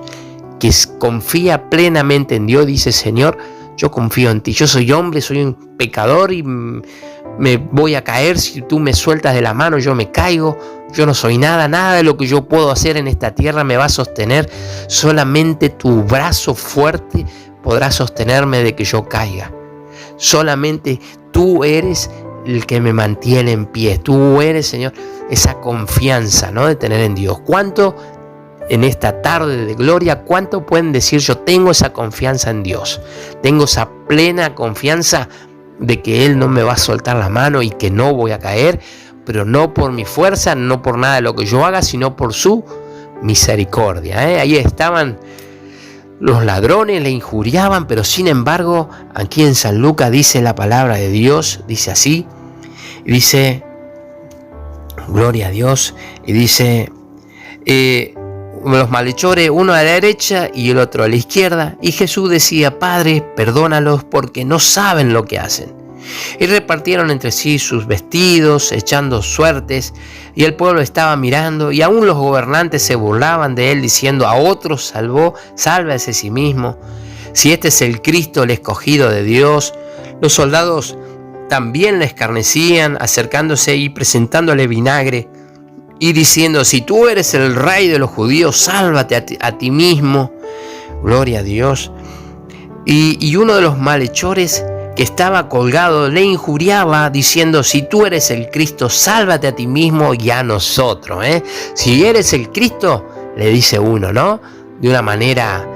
que confía plenamente en Dios, dice: Señor, yo confío en ti, yo soy hombre, soy un pecador y me voy a caer, si tú me sueltas de la mano yo me caigo, yo no soy nada de lo que yo puedo hacer en esta tierra me va a sostener, solamente tu brazo fuerte podrá sostenerme de que yo caiga, solamente tú eres el que me mantiene en pie, tú eres, Señor, esa confianza, ¿no?, de tener en Dios. ¿Cuánto en esta tarde de gloria, cuánto pueden decir yo tengo esa confianza en Dios? Tengo esa plena confianza de que Él no me va a soltar la mano y que no voy a caer, pero no por mi fuerza, no por nada de lo que yo haga, sino por su misericordia. Ahí estaban los ladrones, le injuriaban, pero sin embargo, aquí en San Lucas dice la palabra de Dios, dice así, y dice, gloria a Dios, y dice, los malhechores, uno a la derecha y el otro a la izquierda, y Jesús decía: Padre, perdónalos porque no saben lo que hacen. Y repartieron entre sí sus vestidos, echando suertes, y el pueblo estaba mirando, y aún los gobernantes se burlaban de él, diciendo: a otros salvó, sálvese a sí mismo. Si este es el Cristo, el escogido de Dios. Los soldados también le escarnecían, acercándose y presentándole vinagre, y diciendo: si tú eres el rey de los judíos, sálvate a ti mismo. Gloria a Dios. Y uno de los malhechores que estaba colgado le injuriaba, diciendo: si tú eres el Cristo, sálvate a ti mismo y a nosotros. Si eres el Cristo, le dice uno, ¿no? De una manera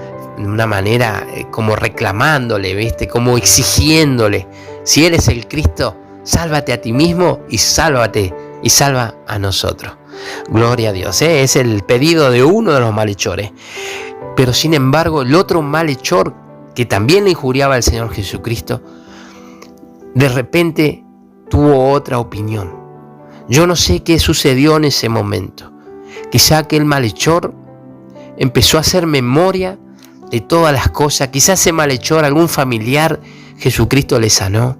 como reclamándole, ¿viste? Como exigiéndole: si eres el Cristo, sálvate a ti mismo y sálvate y salva a nosotros. Gloria a Dios, es el pedido de uno de los malhechores. Pero sin embargo, el otro malhechor que también le injuriaba al Señor Jesucristo, de repente tuvo otra opinión. Yo no sé qué sucedió en ese momento. Quizá aquel malhechor empezó a hacer memoria de todas las cosas. Quizá ese malhechor, algún familiar, Jesucristo le sanó.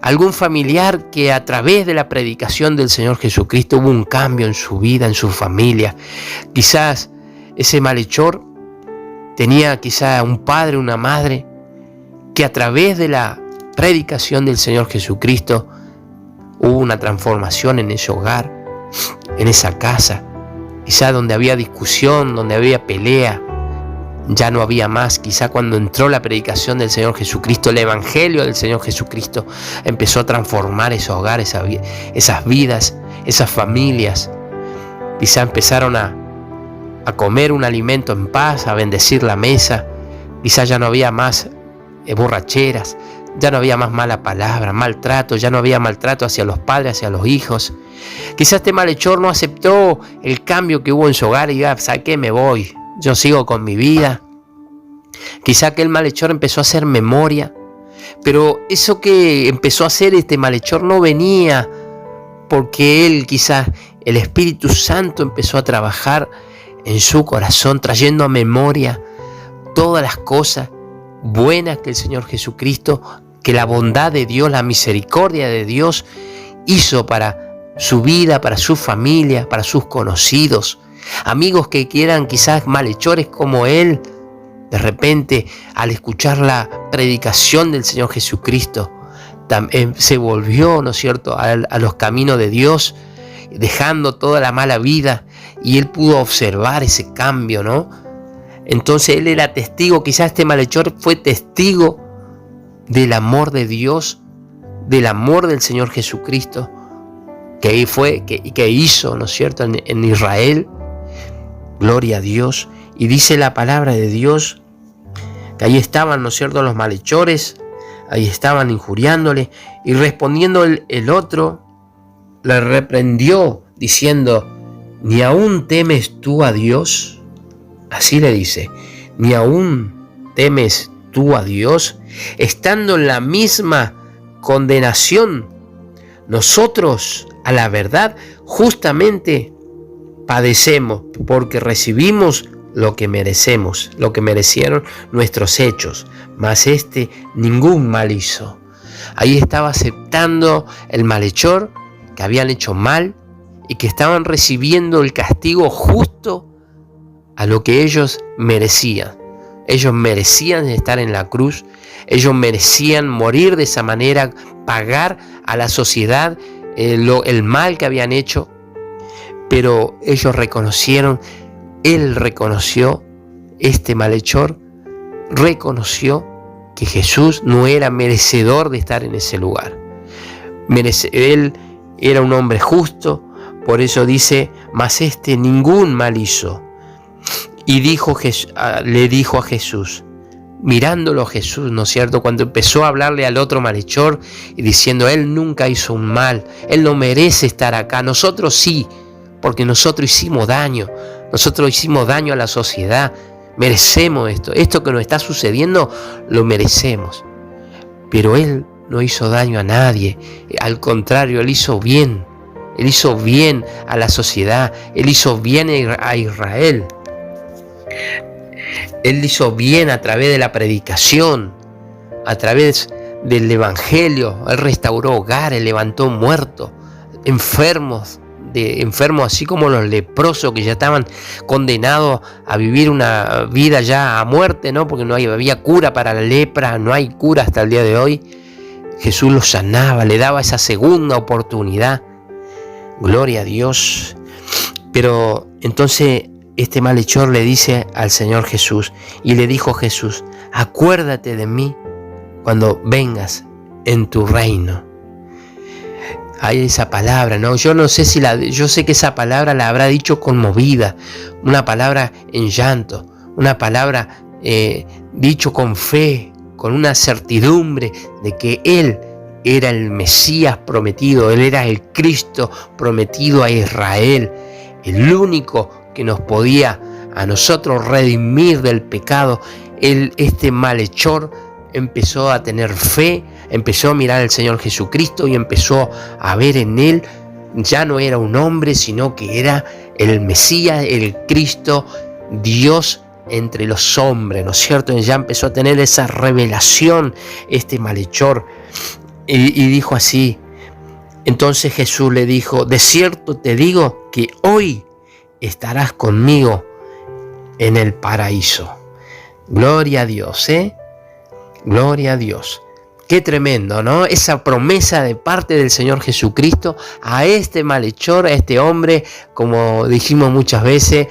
Algún familiar que a través de la predicación del Señor Jesucristo hubo un cambio en su vida, en su familia. Quizás ese malhechor tenía quizá un padre, una madre, que a través de la predicación del Señor Jesucristo hubo una transformación en ese hogar, en esa casa. Quizá donde había discusión, donde había pelea, ya no había más. Quizá cuando entró la predicación del Señor Jesucristo, el Evangelio del Señor Jesucristo empezó a transformar esos hogares, esas vidas, esas familias. Quizá empezaron a comer un alimento en paz, a bendecir la mesa. Quizá ya no había más borracheras, ya no había más mala palabra, maltrato, ya no había maltrato hacia los padres, hacia los hijos. Quizá este malhechor no aceptó el cambio que hubo en su hogar y diga: ¿sabes qué? Me voy, yo sigo con mi vida. Quizá aquel malhechor empezó a hacer memoria, pero eso que empezó a hacer este malhechor no venía porque él, quizás el Espíritu Santo empezó a trabajar en su corazón, trayendo a memoria todas las cosas buenas que el Señor Jesucristo, que la bondad de Dios, la misericordia de Dios hizo para su vida, para su familia, para sus conocidos. Amigos que quieran quizás malhechores como él, de repente al escuchar la predicación del Señor Jesucristo, se volvió, ¿no es cierto?, a los caminos de Dios, dejando toda la mala vida, y él pudo observar ese cambio, ¿no? Entonces él era testigo, quizás este malhechor fue testigo del amor de Dios, del amor del Señor Jesucristo, que hizo, ¿no es cierto?, en Israel. Gloria a Dios. Y dice la palabra de Dios que ahí estaban, ¿no es cierto?, los malhechores, ahí estaban injuriándole, y respondiendo el otro, le reprendió diciendo: ¿ni aún temes tú a Dios? Así le dice: ¿ni aún temes tú a Dios? Estando en la misma condenación, nosotros a la verdad justamente padecemos, porque recibimos lo que merecemos, lo que merecieron nuestros hechos, mas ningún mal hizo. Ahí estaba aceptando el malhechor que habían hecho mal y que estaban recibiendo el castigo justo a lo que ellos merecían. Ellos merecían estar en la cruz, ellos merecían morir de esa manera, pagar a la sociedad el mal que habían hecho, pero ellos reconocieron, él reconoció, este malhechor reconoció que Jesús no era merecedor de estar en ese lugar. Él era un hombre justo, por eso dice: mas ningún mal hizo. Y le dijo a Jesús, mirándolo a Jesús, ¿no es cierto?, cuando empezó a hablarle al otro malhechor y diciendo: él nunca hizo un mal, él no merece estar acá, nosotros sí, porque nosotros hicimos daño a la sociedad, merecemos esto que nos está sucediendo, lo merecemos. Pero él no hizo daño a nadie, al contrario, él hizo bien a la sociedad, él hizo bien a Israel. Él hizo bien a través de la predicación, a través del evangelio. Él restauró hogares, levantó muertos, enfermos así como los leprosos que ya estaban condenados a vivir una vida ya a muerte, ¿no? Porque no había cura para la lepra, no hay cura hasta el día de hoy. Jesús los sanaba, le daba esa segunda oportunidad. Gloria a Dios. Pero entonces este malhechor le dice al Señor Jesús, y le dijo Jesús: acuérdate de mí cuando vengas en tu reino. Hay esa palabra, ¿no? Yo sé que esa palabra la habrá dicho conmovida, una palabra en llanto, una palabra dicho con fe, con una certidumbre de que Él era el Mesías prometido, Él era el Cristo prometido a Israel, el único que nos podía a nosotros redimir del pecado. Este malhechor empezó a tener fe, empezó a mirar al Señor Jesucristo y empezó a ver en Él, ya no era un hombre, sino que era el Mesías, el Cristo, Dios entre los hombres, ¿no es cierto? Y ya empezó a tener esa revelación este malhechor, y dijo así. Entonces Jesús le dijo: de cierto te digo que hoy estarás conmigo en el paraíso. Gloria a Dios, Gloria a Dios. Qué tremendo, ¿no? Esa promesa de parte del Señor Jesucristo a este malhechor, a este hombre, como dijimos muchas veces.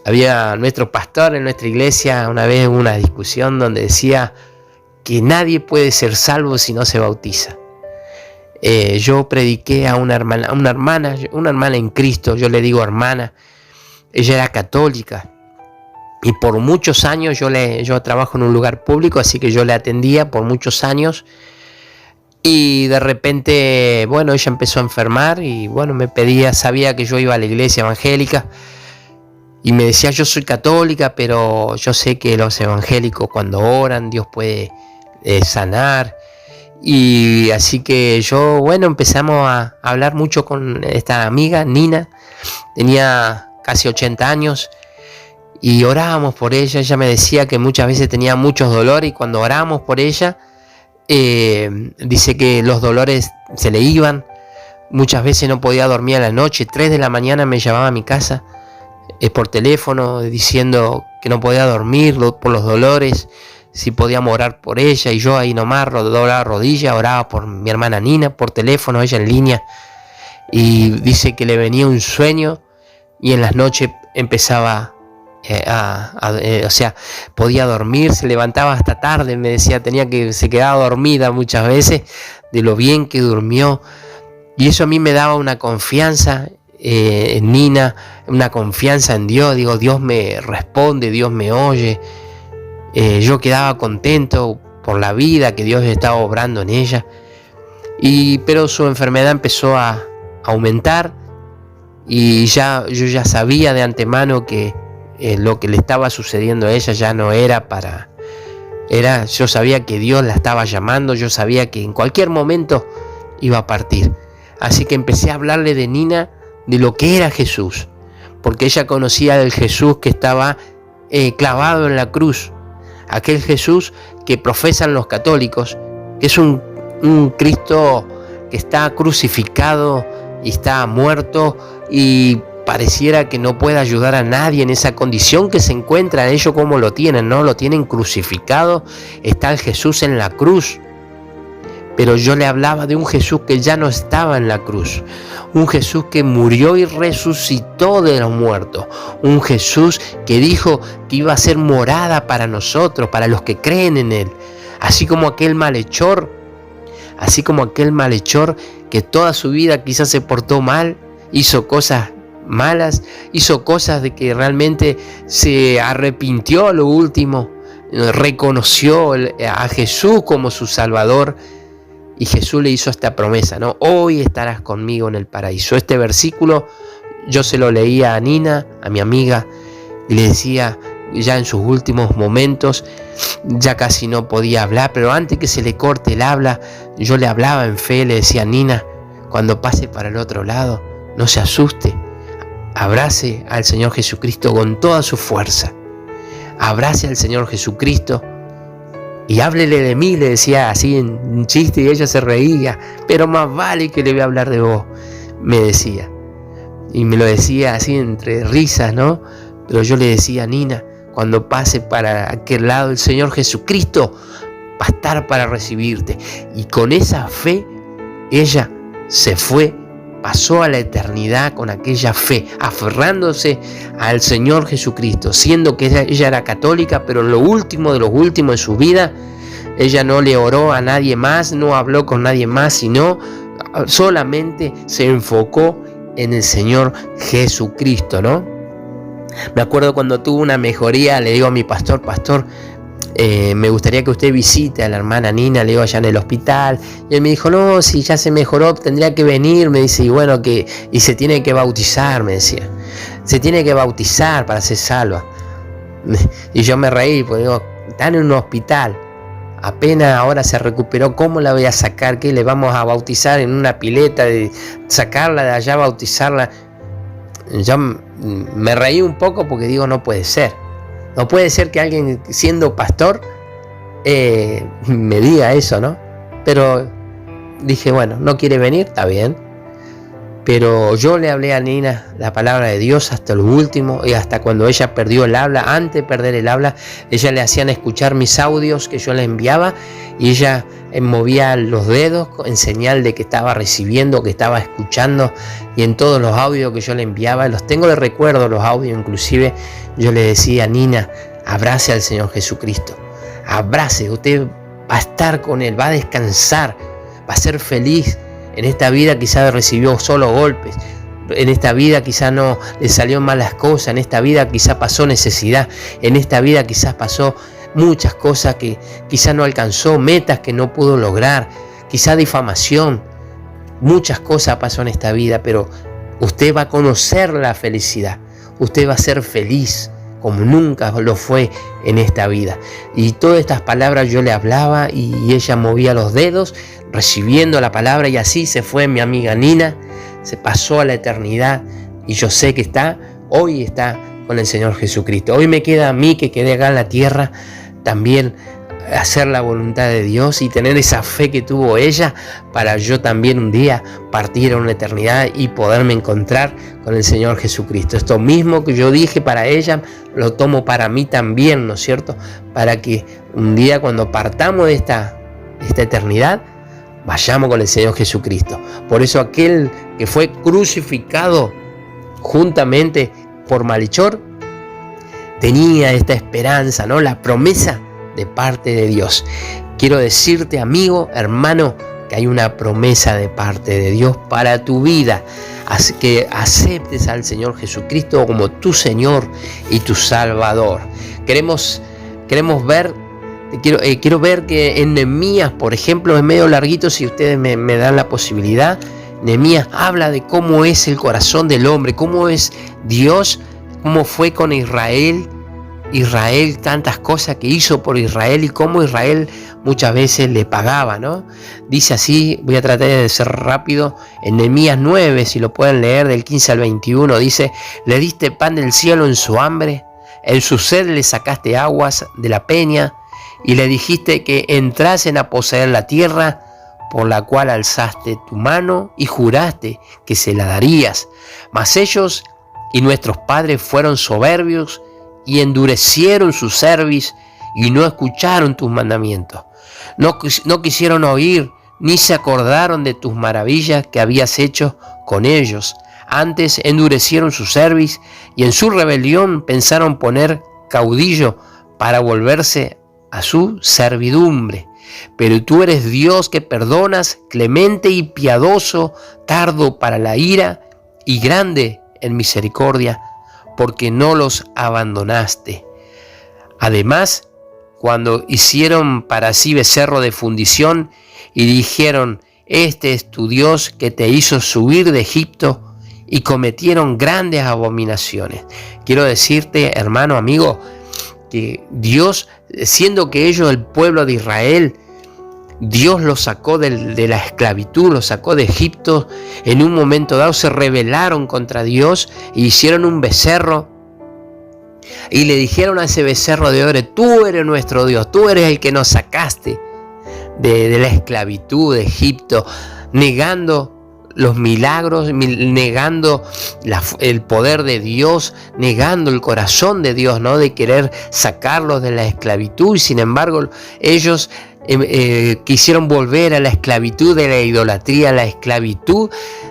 Había nuestro pastor en nuestra iglesia, una vez hubo una discusión donde decía que nadie puede ser salvo si no se bautiza. Yo prediqué a una hermana en Cristo, yo le digo hermana. Ella era católica y por muchos años yo trabajo en un lugar público, así que yo le atendía por muchos años, y de repente, bueno, ella empezó a enfermar y bueno, me pedía, sabía que yo iba a la iglesia evangélica Y me decía, yo soy católica, pero yo sé que los evangélicos cuando oran, Dios puede sanar. Y así que yo, empezamos a hablar mucho con esta amiga, Nina. Tenía casi 80 años y orábamos por ella. Ella me decía que muchas veces tenía muchos dolores y cuando orábamos por ella, dice que los dolores se le iban. Muchas veces no podía dormir a la noche. 3 de la mañana me llamaba a mi casa por teléfono diciendo que no podía dormir por los dolores, si podíamos orar por ella. Y yo ahí nomás doblaba rodilla, oraba por mi hermana Nina por teléfono, ella en línea. Y dice que le venía un sueño y en las noches empezaba podía dormir, se levantaba hasta tarde, me decía, se quedaba dormida muchas veces de lo bien que durmió. Y eso a mí me daba una confianza en Nina, una confianza en Dios. Digo, Dios me responde, Dios me oye. Yo quedaba contento por la vida que Dios estaba obrando en ella. Pero su enfermedad empezó a aumentar y yo ya sabía de antemano que lo que le estaba sucediendo a ella ya no era yo sabía que Dios la estaba llamando, yo sabía que en cualquier momento iba a partir. Así que empecé a hablarle de Nina, de lo que era Jesús, porque ella conocía el Jesús que estaba clavado en la cruz, aquel Jesús que profesan los católicos, que es un Cristo que está crucificado y está muerto y pareciera que no puede ayudar a nadie en esa condición que se encuentra. Ellos como lo tienen, ¿no? Lo tienen crucificado, está el Jesús en la cruz. Pero yo le hablaba de un Jesús que ya no estaba en la cruz, un Jesús que murió y resucitó de los muertos, un Jesús que dijo que iba a ser morada para nosotros, para los que creen en Él, así como aquel malhechor que toda su vida quizás se portó mal, hizo cosas malas, hizo cosas de que realmente se arrepintió a lo último, reconoció a Jesús como su Salvador. Y Jesús le hizo esta promesa, ¿no? Hoy estarás conmigo en el paraíso. Este versículo yo se lo leía a Nina, a mi amiga, y le decía, ya en sus últimos momentos, ya casi no podía hablar, pero antes que se le corte el habla, yo le hablaba en fe, le decía, Nina, cuando pase para el otro lado, no se asuste, abrace al Señor Jesucristo con toda su fuerza, abrace al Señor Jesucristo, y háblele de mí, le decía así en chiste, y ella se reía, pero más vale que le voy a hablar de vos, me decía. Y me lo decía así entre risas, ¿no? Pero yo le decía, Nina, cuando pase para aquel lado, el Señor Jesucristo va a estar para recibirte. Y con esa fe, ella se fue, pasó a la eternidad con aquella fe, aferrándose al Señor Jesucristo, siendo que ella era católica, pero en lo último de los últimos de su vida, ella no le oró a nadie más, no habló con nadie más, sino solamente se enfocó en el Señor Jesucristo, ¿no? Me acuerdo cuando tuvo una mejoría, le digo a mi pastor, me gustaría que usted visite a la hermana Nina, le digo, allá en el hospital. Y él me dijo, no, si ya se mejoró, tendría que venir, me dice, y se tiene que bautizar, me decía. Se tiene que bautizar para ser salva. Y yo me reí, porque digo, están en un hospital, apenas ahora se recuperó, ¿cómo la voy a sacar? ¿Qué le vamos a bautizar en una pileta? De sacarla de allá, bautizarla. Yo me reí un poco porque digo, no puede ser. No puede ser que alguien siendo pastor me diga eso, ¿no? Pero dije, bueno, no quiere venir, está bien. Pero yo le hablé a Nina la palabra de Dios hasta lo último, y hasta cuando ella perdió el habla. Antes de perder el habla, ella le hacían escuchar mis audios que yo le enviaba, y ella movía los dedos en señal de que estaba recibiendo, que estaba escuchando. Y en todos los audios que yo le enviaba, los tengo de recuerdo, los audios inclusive, yo le decía, Nina, abrace al Señor Jesucristo, abrace, usted va a estar con Él, va a descansar, va a ser feliz. En esta vida quizás recibió solo golpes, en esta vida quizás no le salió malas cosas, en esta vida quizás pasó necesidad, en esta vida quizás pasó muchas cosas que quizás no alcanzó, metas que no pudo lograr, quizás difamación, muchas cosas pasó en esta vida, pero usted va a conocer la felicidad, usted va a ser feliz como nunca lo fue en esta vida. Y todas estas palabras yo le hablaba y ella movía los dedos recibiendo la palabra, y así se fue mi amiga Nina, se pasó a la eternidad, y yo sé que hoy está con el Señor Jesucristo. Hoy me queda a mí, que quedé acá en la tierra, también hacer la voluntad de Dios y tener esa fe que tuvo ella, para yo también un día partir a una eternidad y poderme encontrar con el Señor Jesucristo. Esto mismo que yo dije para ella, lo tomo para mí también, ¿no es cierto? Para que un día, cuando partamos de esta eternidad, vayamos con el Señor Jesucristo. Por eso aquel que fue crucificado juntamente por malhechor tenía esta esperanza, ¿no? La promesa de parte de Dios. Quiero decirte, amigo, hermano, que hay una promesa de parte de Dios para tu vida. Así que aceptes al Señor Jesucristo como tu Señor y tu Salvador. Queremos ver, quiero ver que en Nehemías, por ejemplo, es medio larguito, si ustedes me dan la posibilidad. Nehemías habla de cómo es el corazón del hombre, cómo es Dios, cómo fue con Israel, tantas cosas que hizo por Israel y cómo Israel muchas veces le pagaba, ¿no? Dice así, voy a tratar de ser rápido, en Nehemías 9, si lo pueden leer, del 15 al 21, dice: le diste pan del cielo en su hambre, en su sed le sacaste aguas de la peña, y le dijiste que entrasen a poseer la tierra, por la cual alzaste tu mano y juraste que se la darías. Mas ellos y nuestros padres fueron soberbios y endurecieron su cerviz y no escucharon tus mandamientos. No quisieron oír, ni se acordaron de tus maravillas que habías hecho con ellos. Antes endurecieron su cerviz y en su rebelión pensaron poner caudillo para volverse a su servidumbre. Pero tú eres Dios que perdonas, clemente y piadoso, tardo para la ira y grande en misericordia, porque no los abandonaste. Además, cuando hicieron para sí becerro de fundición y dijeron: este es tu Dios que te hizo subir de Egipto, y cometieron grandes abominaciones. Quiero decirte, hermano, amigo, que Dios, siendo que ellos, el pueblo de Israel, Dios los sacó de la esclavitud, los sacó de Egipto, en un momento dado se rebelaron contra Dios e hicieron un becerro y le dijeron a ese becerro de oro: tú eres nuestro Dios, tú eres el que nos sacaste de la esclavitud de Egipto, negando los milagros, negando el poder de Dios, negando el corazón de Dios, ¿no? De querer sacarlos de la esclavitud, y sin embargo ellos quisieron volver a la esclavitud de la idolatría, a la esclavitud,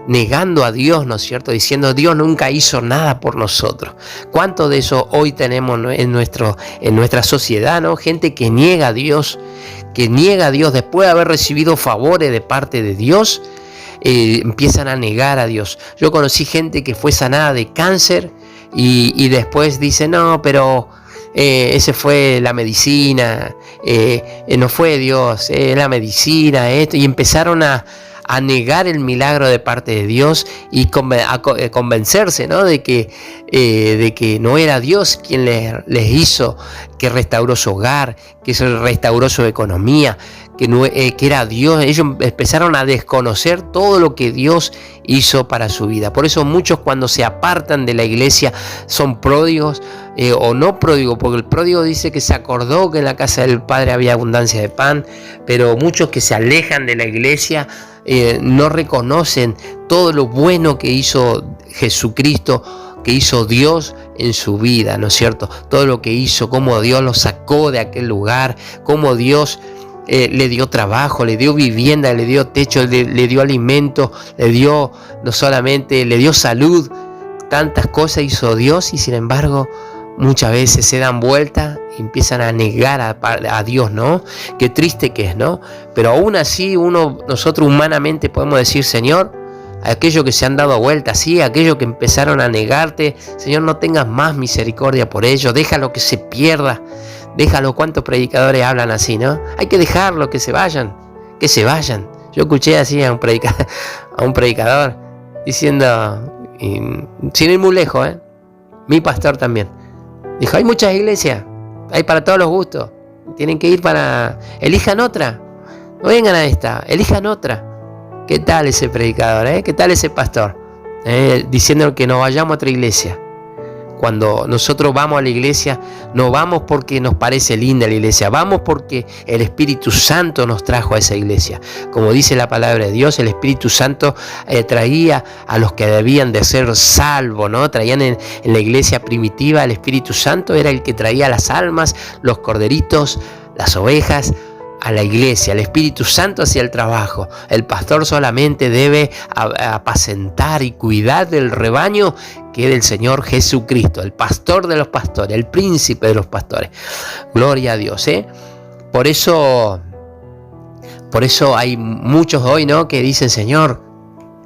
negando a Dios, ¿no es cierto? Diciendo: Dios nunca hizo nada por nosotros. ¿Cuánto de eso hoy tenemos, ¿no? en nuestra sociedad, ¿no? Gente que niega a Dios, después de haber recibido favores de parte de Dios. Empiezan a negar a Dios. Yo conocí gente que fue sanada de cáncer y después dice: no, pero ese fue la medicina, no fue Dios, la medicina, esto, y empezaron a negar el milagro de parte de Dios y a convencerse, ¿no? de que no era Dios quien les hizo, que restauró su hogar, que restauró su economía, que era Dios. Ellos empezaron a desconocer todo lo que Dios hizo para su vida. Por eso muchos, cuando se apartan de la iglesia, son pródigos o no pródigos, porque el pródigo dice que se acordó que en la casa del Padre había abundancia de pan, pero muchos que se alejan de la iglesia no reconocen todo lo bueno que hizo Jesucristo, que hizo Dios en su vida, ¿no es cierto? Todo lo que hizo, cómo Dios lo sacó de aquel lugar, cómo Dios le dio trabajo, le dio vivienda, le dio techo, le dio alimento, le dio salud. Tantas cosas hizo Dios, y sin embargo muchas veces se dan vuelta y empiezan a negar a Dios, ¿no? Qué triste que es, ¿no? Pero aún así nosotros humanamente podemos decir: Señor, aquellos que se han dado vuelta, sí, aquellos que empezaron a negarte, Señor, no tengas más misericordia por ellos, déjalo que se pierda. Déjalo. ¿Cuántos predicadores hablan así, no? Hay que dejarlo, que se vayan. Yo escuché así a un predicador diciendo, sin ir muy lejos, mi pastor también. Dijo, hay muchas iglesias, hay para todos los gustos. Tienen que ir elijan otra. No vengan a esta, elijan otra. ¿Qué tal ese predicador? ¿Qué tal ese pastor? Diciendo que nos vayamos a otra iglesia. Cuando nosotros vamos a la iglesia, no vamos porque nos parece linda la iglesia, vamos porque el Espíritu Santo nos trajo a esa iglesia. Como dice la palabra de Dios, el Espíritu Santo traía a los que debían de ser salvos, ¿no? Traían en la iglesia primitiva, el Espíritu Santo era el que traía las almas, los corderitos, las ovejas, a la iglesia. El Espíritu Santo hacía el trabajo. El pastor solamente debe apacentar y cuidar del rebaño que es del Señor Jesucristo, el pastor de los pastores, el príncipe de los pastores. Gloria a Dios, Por eso hay muchos hoy, ¿no?, que dicen, Señor,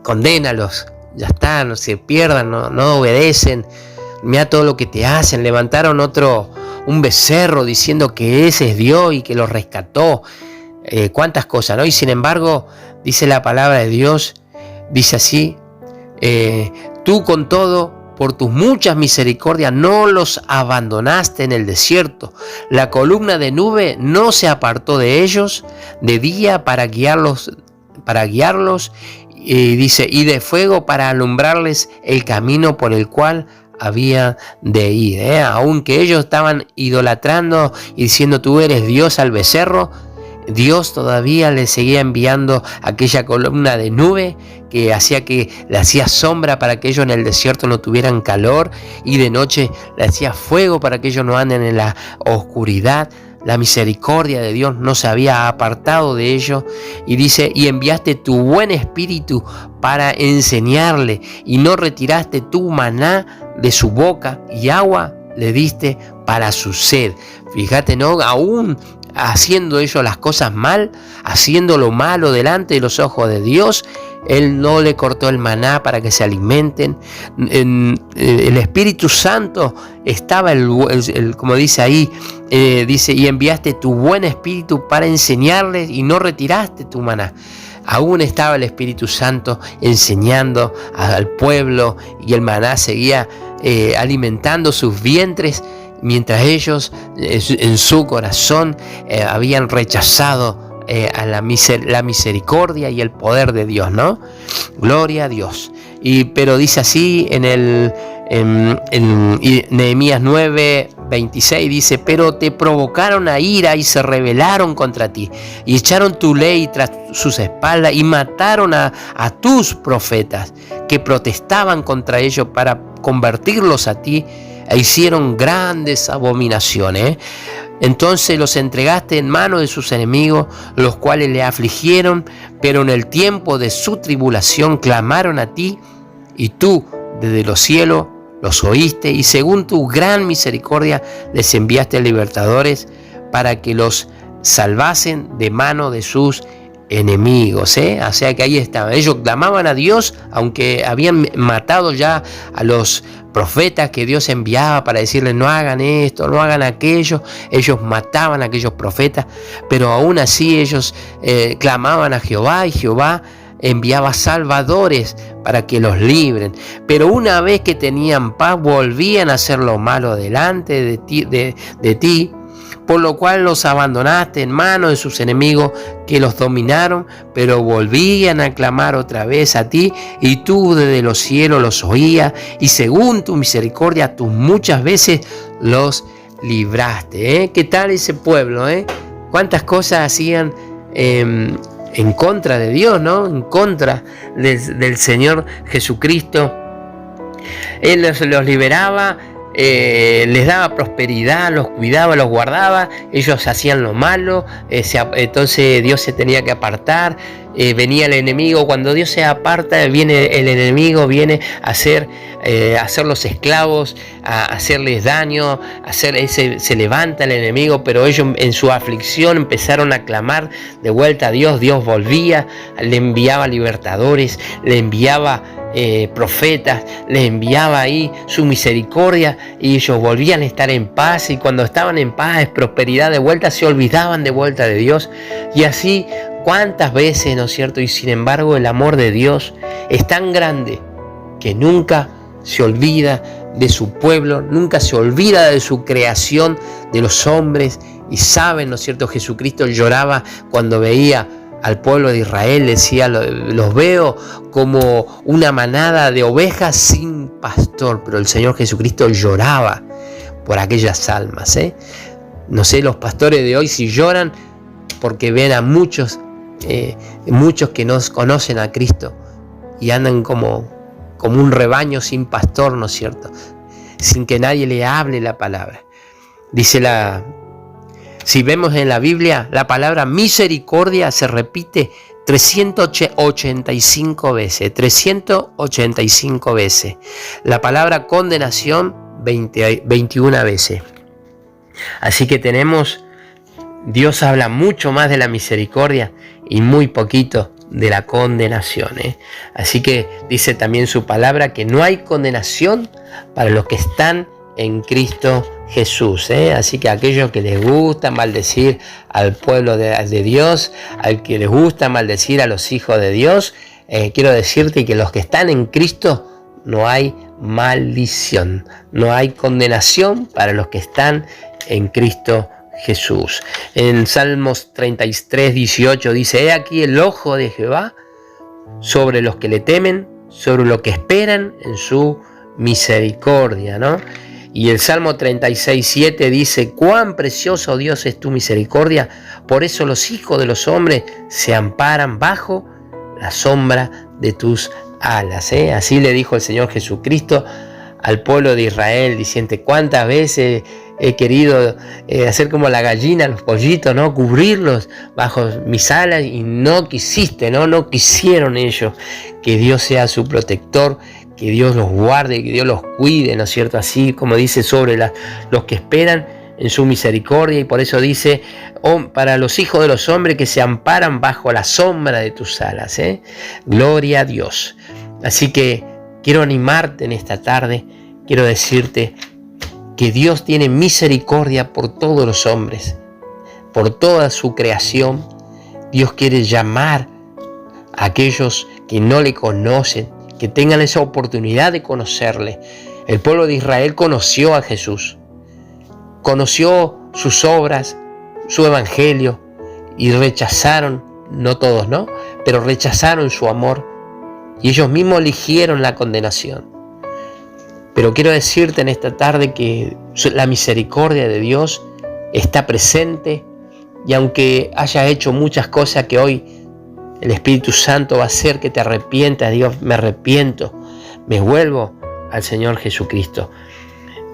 condénalos, ya está, no se pierdan, no obedecen, mira todo lo que te hacen. Levantaron un becerro diciendo que ese es Dios y que lo rescató, cuántas cosas, ¿no? Y sin embargo, dice la palabra de Dios, dice así, tú con todo, por tus muchas misericordias, no los abandonaste en el desierto. La columna de nube no se apartó de ellos de día para guiarlos, y dice, y de fuego para alumbrarles el camino por el cual había de ir. Aunque ellos estaban idolatrando y diciendo tú eres Dios al becerro, Dios todavía les seguía enviando aquella columna de nube que le hacía sombra para que ellos en el desierto no tuvieran calor, y de noche le hacía fuego para que ellos no anden en la oscuridad. La misericordia de Dios no se había apartado de ellos, y dice, y enviaste tu buen espíritu para enseñarle, y no retiraste tu maná de su boca, y agua le diste para su sed. Fíjate, ¿no? Aún haciendo ellos las cosas mal, haciendo lo malo delante de los ojos de Dios, Él no le cortó el maná para que se alimenten. El Espíritu Santo estaba, como dice ahí, dice, y enviaste tu buen espíritu para enseñarles y no retiraste tu maná. Aún estaba el Espíritu Santo enseñando al pueblo, y el maná seguía alimentando sus vientres, mientras ellos en su corazón habían rechazado a la misericordia y el poder de Dios, ¿no? Gloria a Dios. Pero dice así en Nehemías 9:26, dice, pero te provocaron a ira y se rebelaron contra ti, y echaron tu ley tras sus espaldas, y mataron a tus profetas que protestaban contra ellos para convertirlos a ti, e hicieron grandes abominaciones. Entonces los entregaste en manos de sus enemigos, los cuales le afligieron, pero en el tiempo de su tribulación clamaron a ti, y tú desde los cielos los oíste, y según tu gran misericordia les enviaste libertadores para que los salvasen de mano de sus enemigos. O sea que ahí estaban, ellos clamaban a Dios, aunque habían matado ya a los profetas que Dios enviaba para decirles no hagan esto, no hagan aquello. Ellos mataban a aquellos profetas, pero aún así ellos clamaban a Jehová, y Jehová enviaba salvadores para que los libren. Pero una vez que tenían paz, volvían a hacer lo malo delante de ti, por lo cual los abandonaste en manos de sus enemigos que los dominaron, pero volvían a clamar otra vez a ti, y tú desde los cielos los oías, y según tu misericordia tú muchas veces los libraste. ¿Qué tal ese pueblo? ¿Cuántas cosas hacían en contra de Dios, ¿no? En contra del Señor Jesucristo? Él los liberaba, les daba prosperidad, los cuidaba, los guardaba. Ellos hacían lo malo, entonces Dios se tenía que apartar. Venía el enemigo. Cuando Dios se aparta, viene el enemigo, viene a hacerlos esclavos, a hacerles daño, se levanta el enemigo. Pero ellos en su aflicción empezaron a clamar de vuelta a Dios. Dios volvía, le enviaba libertadores, le enviaba profetas, les enviaba ahí su misericordia, y ellos volvían a estar en paz. Y cuando estaban en paz, prosperidad de vuelta, se olvidaban de vuelta de Dios. Y así cuántas veces, ¿no es cierto? Y sin embargo el amor de Dios es tan grande que nunca se olvida de su pueblo, nunca se olvida de su creación, de los hombres, y saben, ¿no es cierto? Jesucristo lloraba cuando veía al pueblo de Israel, decía, los veo como una manada de ovejas sin pastor, pero el Señor Jesucristo lloraba por aquellas almas, ¿eh? No sé, los pastores de hoy si lloran porque ven a muchos que no conocen a Cristo y andan como un rebaño sin pastor, ¿no es cierto? Sin que nadie le hable la palabra. Si vemos en la Biblia, la palabra misericordia se repite 385 veces. 385 veces. La palabra condenación 21 veces. Así que Dios habla mucho más de la misericordia y muy poquito de la condenación, ¿eh? Así que dice también su palabra que no hay condenación para los que están en Cristo Jesús, ¿eh? Así que a aquellos que les gusta maldecir al pueblo de Dios, al que les gusta maldecir a los hijos de Dios, quiero decirte que los que están en Cristo no hay maldición, no hay condenación para los que están en Cristo Jesús. En Salmos 33, 18 dice: he aquí el ojo de Jehová sobre los que le temen, sobre los que esperan en su misericordia, ¿no? Y el Salmo 36, 7 dice: cuán precioso, Dios, es tu misericordia, por eso los hijos de los hombres se amparan bajo la sombra de tus alas, ¿eh? Así le dijo el Señor Jesucristo al pueblo de Israel, diciendo: cuántas veces he querido hacer como la gallina, los pollitos, ¿no? Cubrirlos bajo mis alas, y no quisiste, no quisieron ellos que Dios sea su protector, que Dios los guarde, que Dios los cuide, ¿no es cierto? Así como dice sobre los que esperan en su misericordia, y por eso dice: para los hijos de los hombres que se amparan bajo la sombra de tus alas, ¿eh? Gloria a Dios. Así que quiero animarte en esta tarde, quiero decirte que Dios tiene misericordia por todos los hombres, por toda su creación. Dios quiere llamar a aquellos que no le conocen, que tengan esa oportunidad de conocerle. El pueblo de Israel conoció a Jesús, conoció sus obras, su evangelio, y rechazaron, no todos, ¿no? Pero rechazaron su amor, y ellos mismos eligieron la condenación. Pero quiero decirte en esta tarde que la misericordia de Dios está presente, y aunque hayas hecho muchas cosas que hoy el Espíritu Santo va a hacer que te arrepientas, Dios, me arrepiento, me vuelvo al Señor Jesucristo.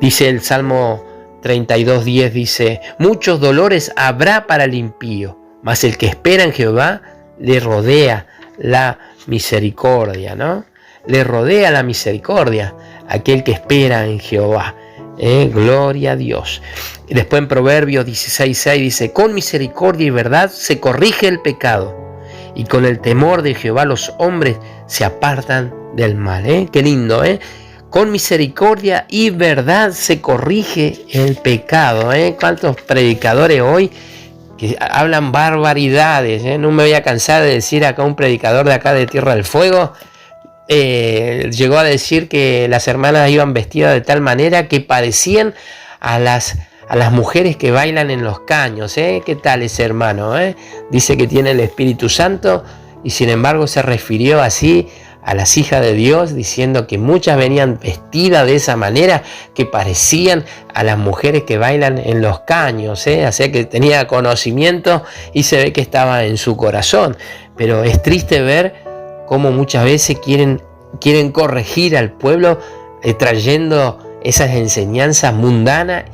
Dice el Salmo 32:10, dice: muchos dolores habrá para el impío, mas el que espera en Jehová le rodea la misericordia, ¿no? Le rodea la misericordia aquel que espera en Jehová. Gloria a Dios. Y después en Proverbios 16:6 dice: con misericordia y verdad se corrige el pecado, y con el temor de Jehová los hombres se apartan del mal. Qué lindo, Con misericordia y verdad se corrige el pecado. ¿Cuántos predicadores hoy que hablan barbaridades? No me voy a cansar de decir acá, un predicador de acá de Tierra del Fuego llegó a decir que las hermanas iban vestidas de tal manera que parecían a las mujeres que bailan en los caños. ¿Qué tal ese hermano? Dice que tiene el Espíritu Santo, y sin embargo se refirió así a las hijas de Dios, diciendo que muchas venían vestidas de esa manera que parecían a las mujeres que bailan en los caños. Así que tenía conocimiento y se ve que estaba en su corazón. Pero es triste ver cómo muchas veces quieren corregir al pueblo trayendo esas enseñanzas mundanas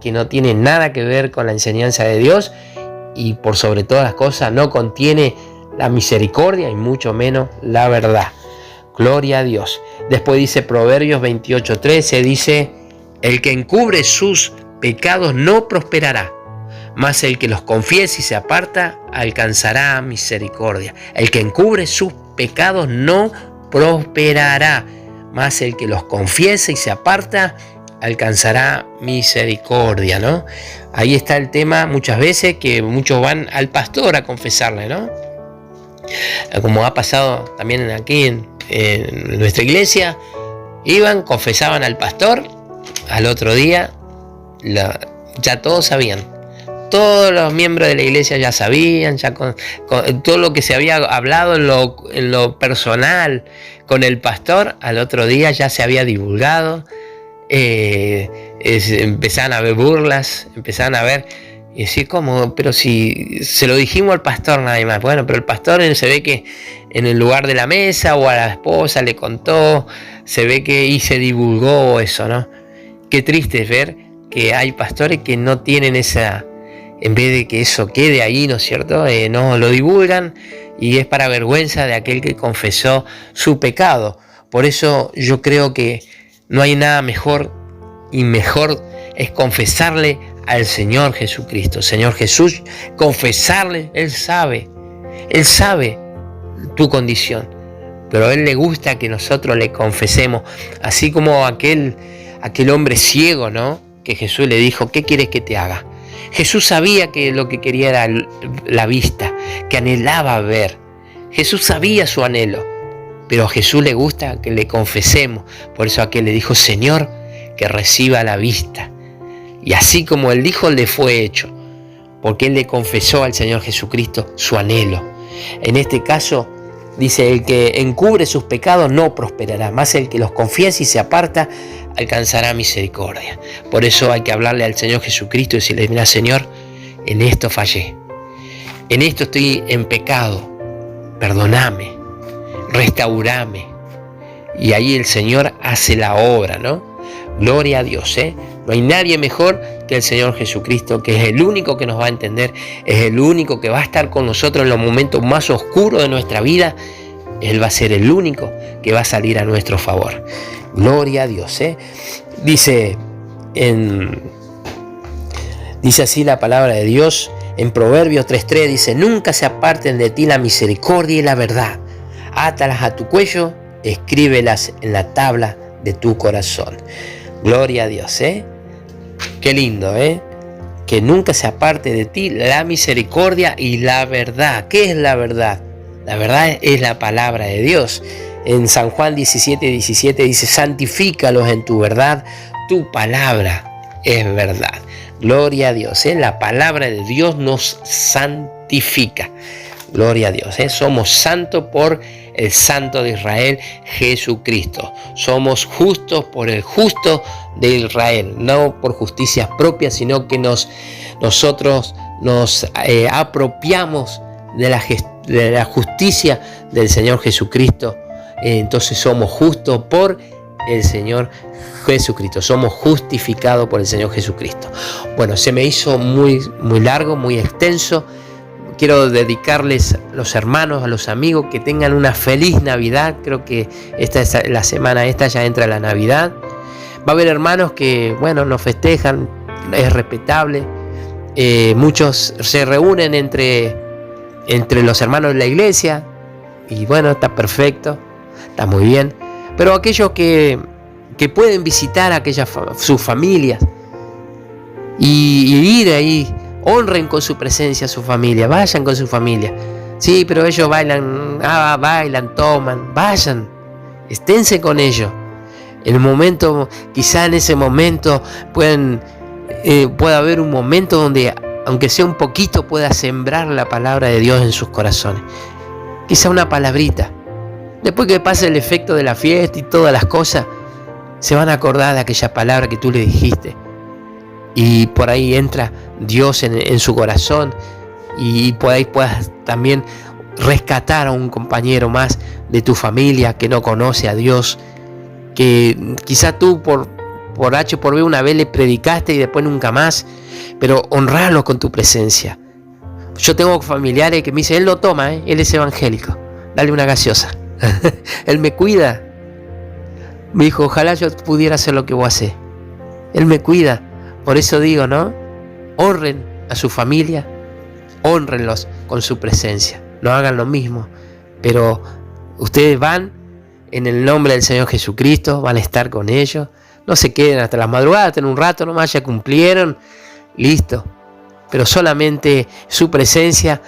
que no tienen nada que ver con la enseñanza de Dios, y por sobre todas las cosas no contiene la misericordia y mucho menos la verdad. Gloria a Dios. Después dice Proverbios 28:13, dice: el que encubre sus pecados no prosperará, mas el que los confiese y se aparta alcanzará misericordia. El que encubre sus pecados no prosperará, mas el que los confiese y se aparta alcanzará misericordia, ¿no? Ahí está el tema muchas veces, que muchos van al pastor a confesarle, ¿no? Como ha pasado también aquí en nuestra iglesia, iban, confesaban al pastor, al otro día ya todos sabían. Todos los miembros de la iglesia ya sabían, ya con todo lo que se había hablado en lo personal con el pastor, al otro día ya se había divulgado. Empezaban a ver burlas, empezaban a ver, y decir, ¿cómo? Pero si se lo dijimos al pastor nada más. Bueno, pero el pastor se ve que en el lugar de la mesa o a la esposa le contó, se ve que y se divulgó eso, ¿no? Qué triste es ver que hay pastores que no tienen esa, en vez de que eso quede ahí, ¿no es cierto? No lo divulgan, y es para vergüenza de aquel que confesó su pecado. Por eso yo creo que no hay nada mejor, y mejor es confesarle al Señor Jesucristo. Señor Jesús, confesarle, Él sabe tu condición, pero a Él le gusta que nosotros le confesemos, así como aquel hombre ciego, ¿no? Que Jesús le dijo, ¿qué quieres que te haga? Jesús sabía que lo que quería era la vista, que anhelaba ver. Jesús sabía su anhelo, pero a Jesús le gusta que le confesemos. Por eso aquel le dijo, Señor, que reciba la vista. Y así como Él dijo, le fue hecho, porque Él le confesó al Señor Jesucristo su anhelo. En este caso, dice, el que encubre sus pecados no prosperará, más el que los confiesa y se aparta alcanzará misericordia. Por eso hay que hablarle al Señor Jesucristo y decirle, mira, Señor, en esto fallé, en esto estoy en pecado, perdóname, restaurame. Y ahí el Señor hace la obra, ¿no? Gloria a Dios, ¿eh? No hay nadie mejor que el Señor Jesucristo, que es el único que nos va a entender, es el único que va a estar con nosotros en los momentos más oscuros de nuestra vida. Él va a ser el único que va a salir a nuestro favor. Gloria a Dios, ¿eh? Dice así la palabra de Dios en Proverbios 3:3, dice, nunca se aparten de ti la misericordia y la verdad. Átalas a tu cuello, escríbelas en la tabla de tu corazón. Gloria a Dios, ¿eh? Qué lindo, ¿eh? Que nunca se aparte de ti la misericordia y la verdad. ¿Qué es la verdad? La verdad es la palabra de Dios. En San Juan 17:17 dice, santifícalos en tu verdad, tu palabra es verdad. Gloria a Dios, ¿eh? La palabra de Dios nos santifica. Gloria a Dios, ¿eh? Somos santos por el Santo de Israel, Jesucristo. Somos justos por el justo de Israel, no por justicias propias, sino que nosotros nos apropiamos de la justicia del Señor Jesucristo. Entonces somos justos por el Señor Jesucristo, somos justificados por el Señor Jesucristo. Bueno, se me hizo muy largo, muy extenso. Quiero dedicarles a los hermanos, a los amigos, que tengan una feliz Navidad. Creo que esta es la semana, ya entra la Navidad. Va a haber hermanos que, bueno, nos festejan, es respetable. Muchos se reúnen entre los hermanos de la iglesia y bueno, está perfecto, está muy bien. Pero aquellos que pueden visitar a sus familias y ir ahí, honren con su presencia a su familia, vayan con su familia. Sí, pero ellos bailan, toman, vayan, esténse con ellos. En el momento, quizá en ese momento pueda haber un momento donde, aunque sea un poquito, pueda sembrar la palabra de Dios en sus corazones. Quizá una palabrita. Después que pase el efecto de la fiesta y todas las cosas, se van a acordar de aquella palabra que tú le dijiste. Y por ahí entra Dios en su corazón, y por ahí puedas también rescatar a un compañero más de tu familia que no conoce a Dios, que quizá tú por H o por B una vez le predicaste y después nunca más, pero honrarlo con tu presencia. Yo tengo familiares que me dicen, él no toma, él es evangélico, dale una gaseosa. Él me cuida. Me dijo, ojalá yo pudiera hacer lo que vos hacés. Él me cuida. Por eso digo, ¿no? Honren a su familia, honrenlos con su presencia. No hagan lo mismo, pero ustedes van en el nombre del Señor Jesucristo, van a estar con ellos. No se queden hasta las madrugadas, en un rato nomás, ya cumplieron, listo. Pero solamente su presencia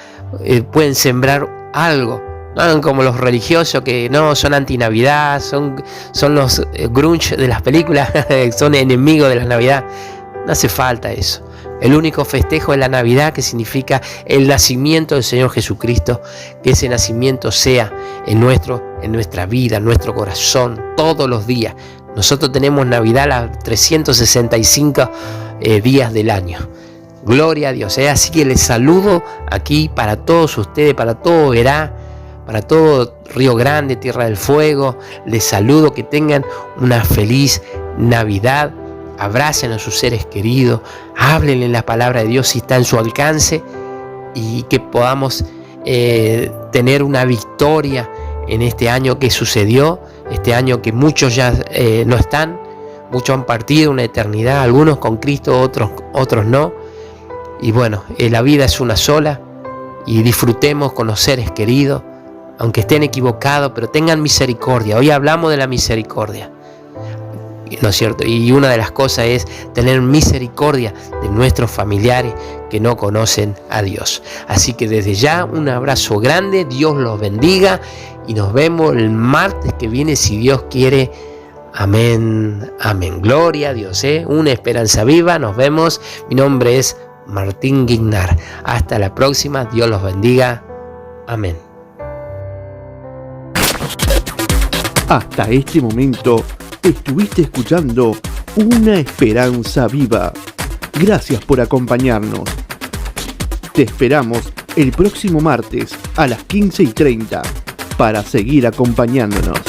pueden sembrar algo No hagan como los religiosos que no son anti-Navidad, son los grunge de las películas, son enemigos de la Navidad. No hace falta eso. El único festejo es la Navidad, que significa el nacimiento del Señor Jesucristo. Que ese nacimiento sea en nuestra vida, en nuestro corazón, todos los días. Nosotros tenemos Navidad los 365 días del año. Gloria a Dios. Así que les saludo aquí para todos ustedes, para todo Verá, para todo Río Grande, Tierra del Fuego. Les saludo, que tengan una feliz Navidad. Abracen a sus seres queridos, háblenle la palabra de Dios si está en su alcance, y que podamos tener una victoria en este año que sucedió, este año que muchos ya no están, muchos han partido una eternidad, algunos con Cristo, otros no. Y bueno, la vida es una sola, y disfrutemos con los seres queridos, aunque estén equivocados, pero tengan misericordia. Hoy hablamos de la misericordia, ¿no es cierto? Y una de las cosas es tener misericordia de nuestros familiares que no conocen a Dios. Así que desde ya un abrazo grande, Dios los bendiga, y nos vemos el martes que viene, si Dios quiere. Amén, amén. Gloria a Dios, una esperanza viva. Nos vemos. Mi nombre es Martín Guignar. Hasta la próxima. Dios los bendiga. Amén. Hasta este momento estuviste escuchando Una Esperanza Viva. Gracias por acompañarnos. Te esperamos el próximo martes a las 15:30 para seguir acompañándonos.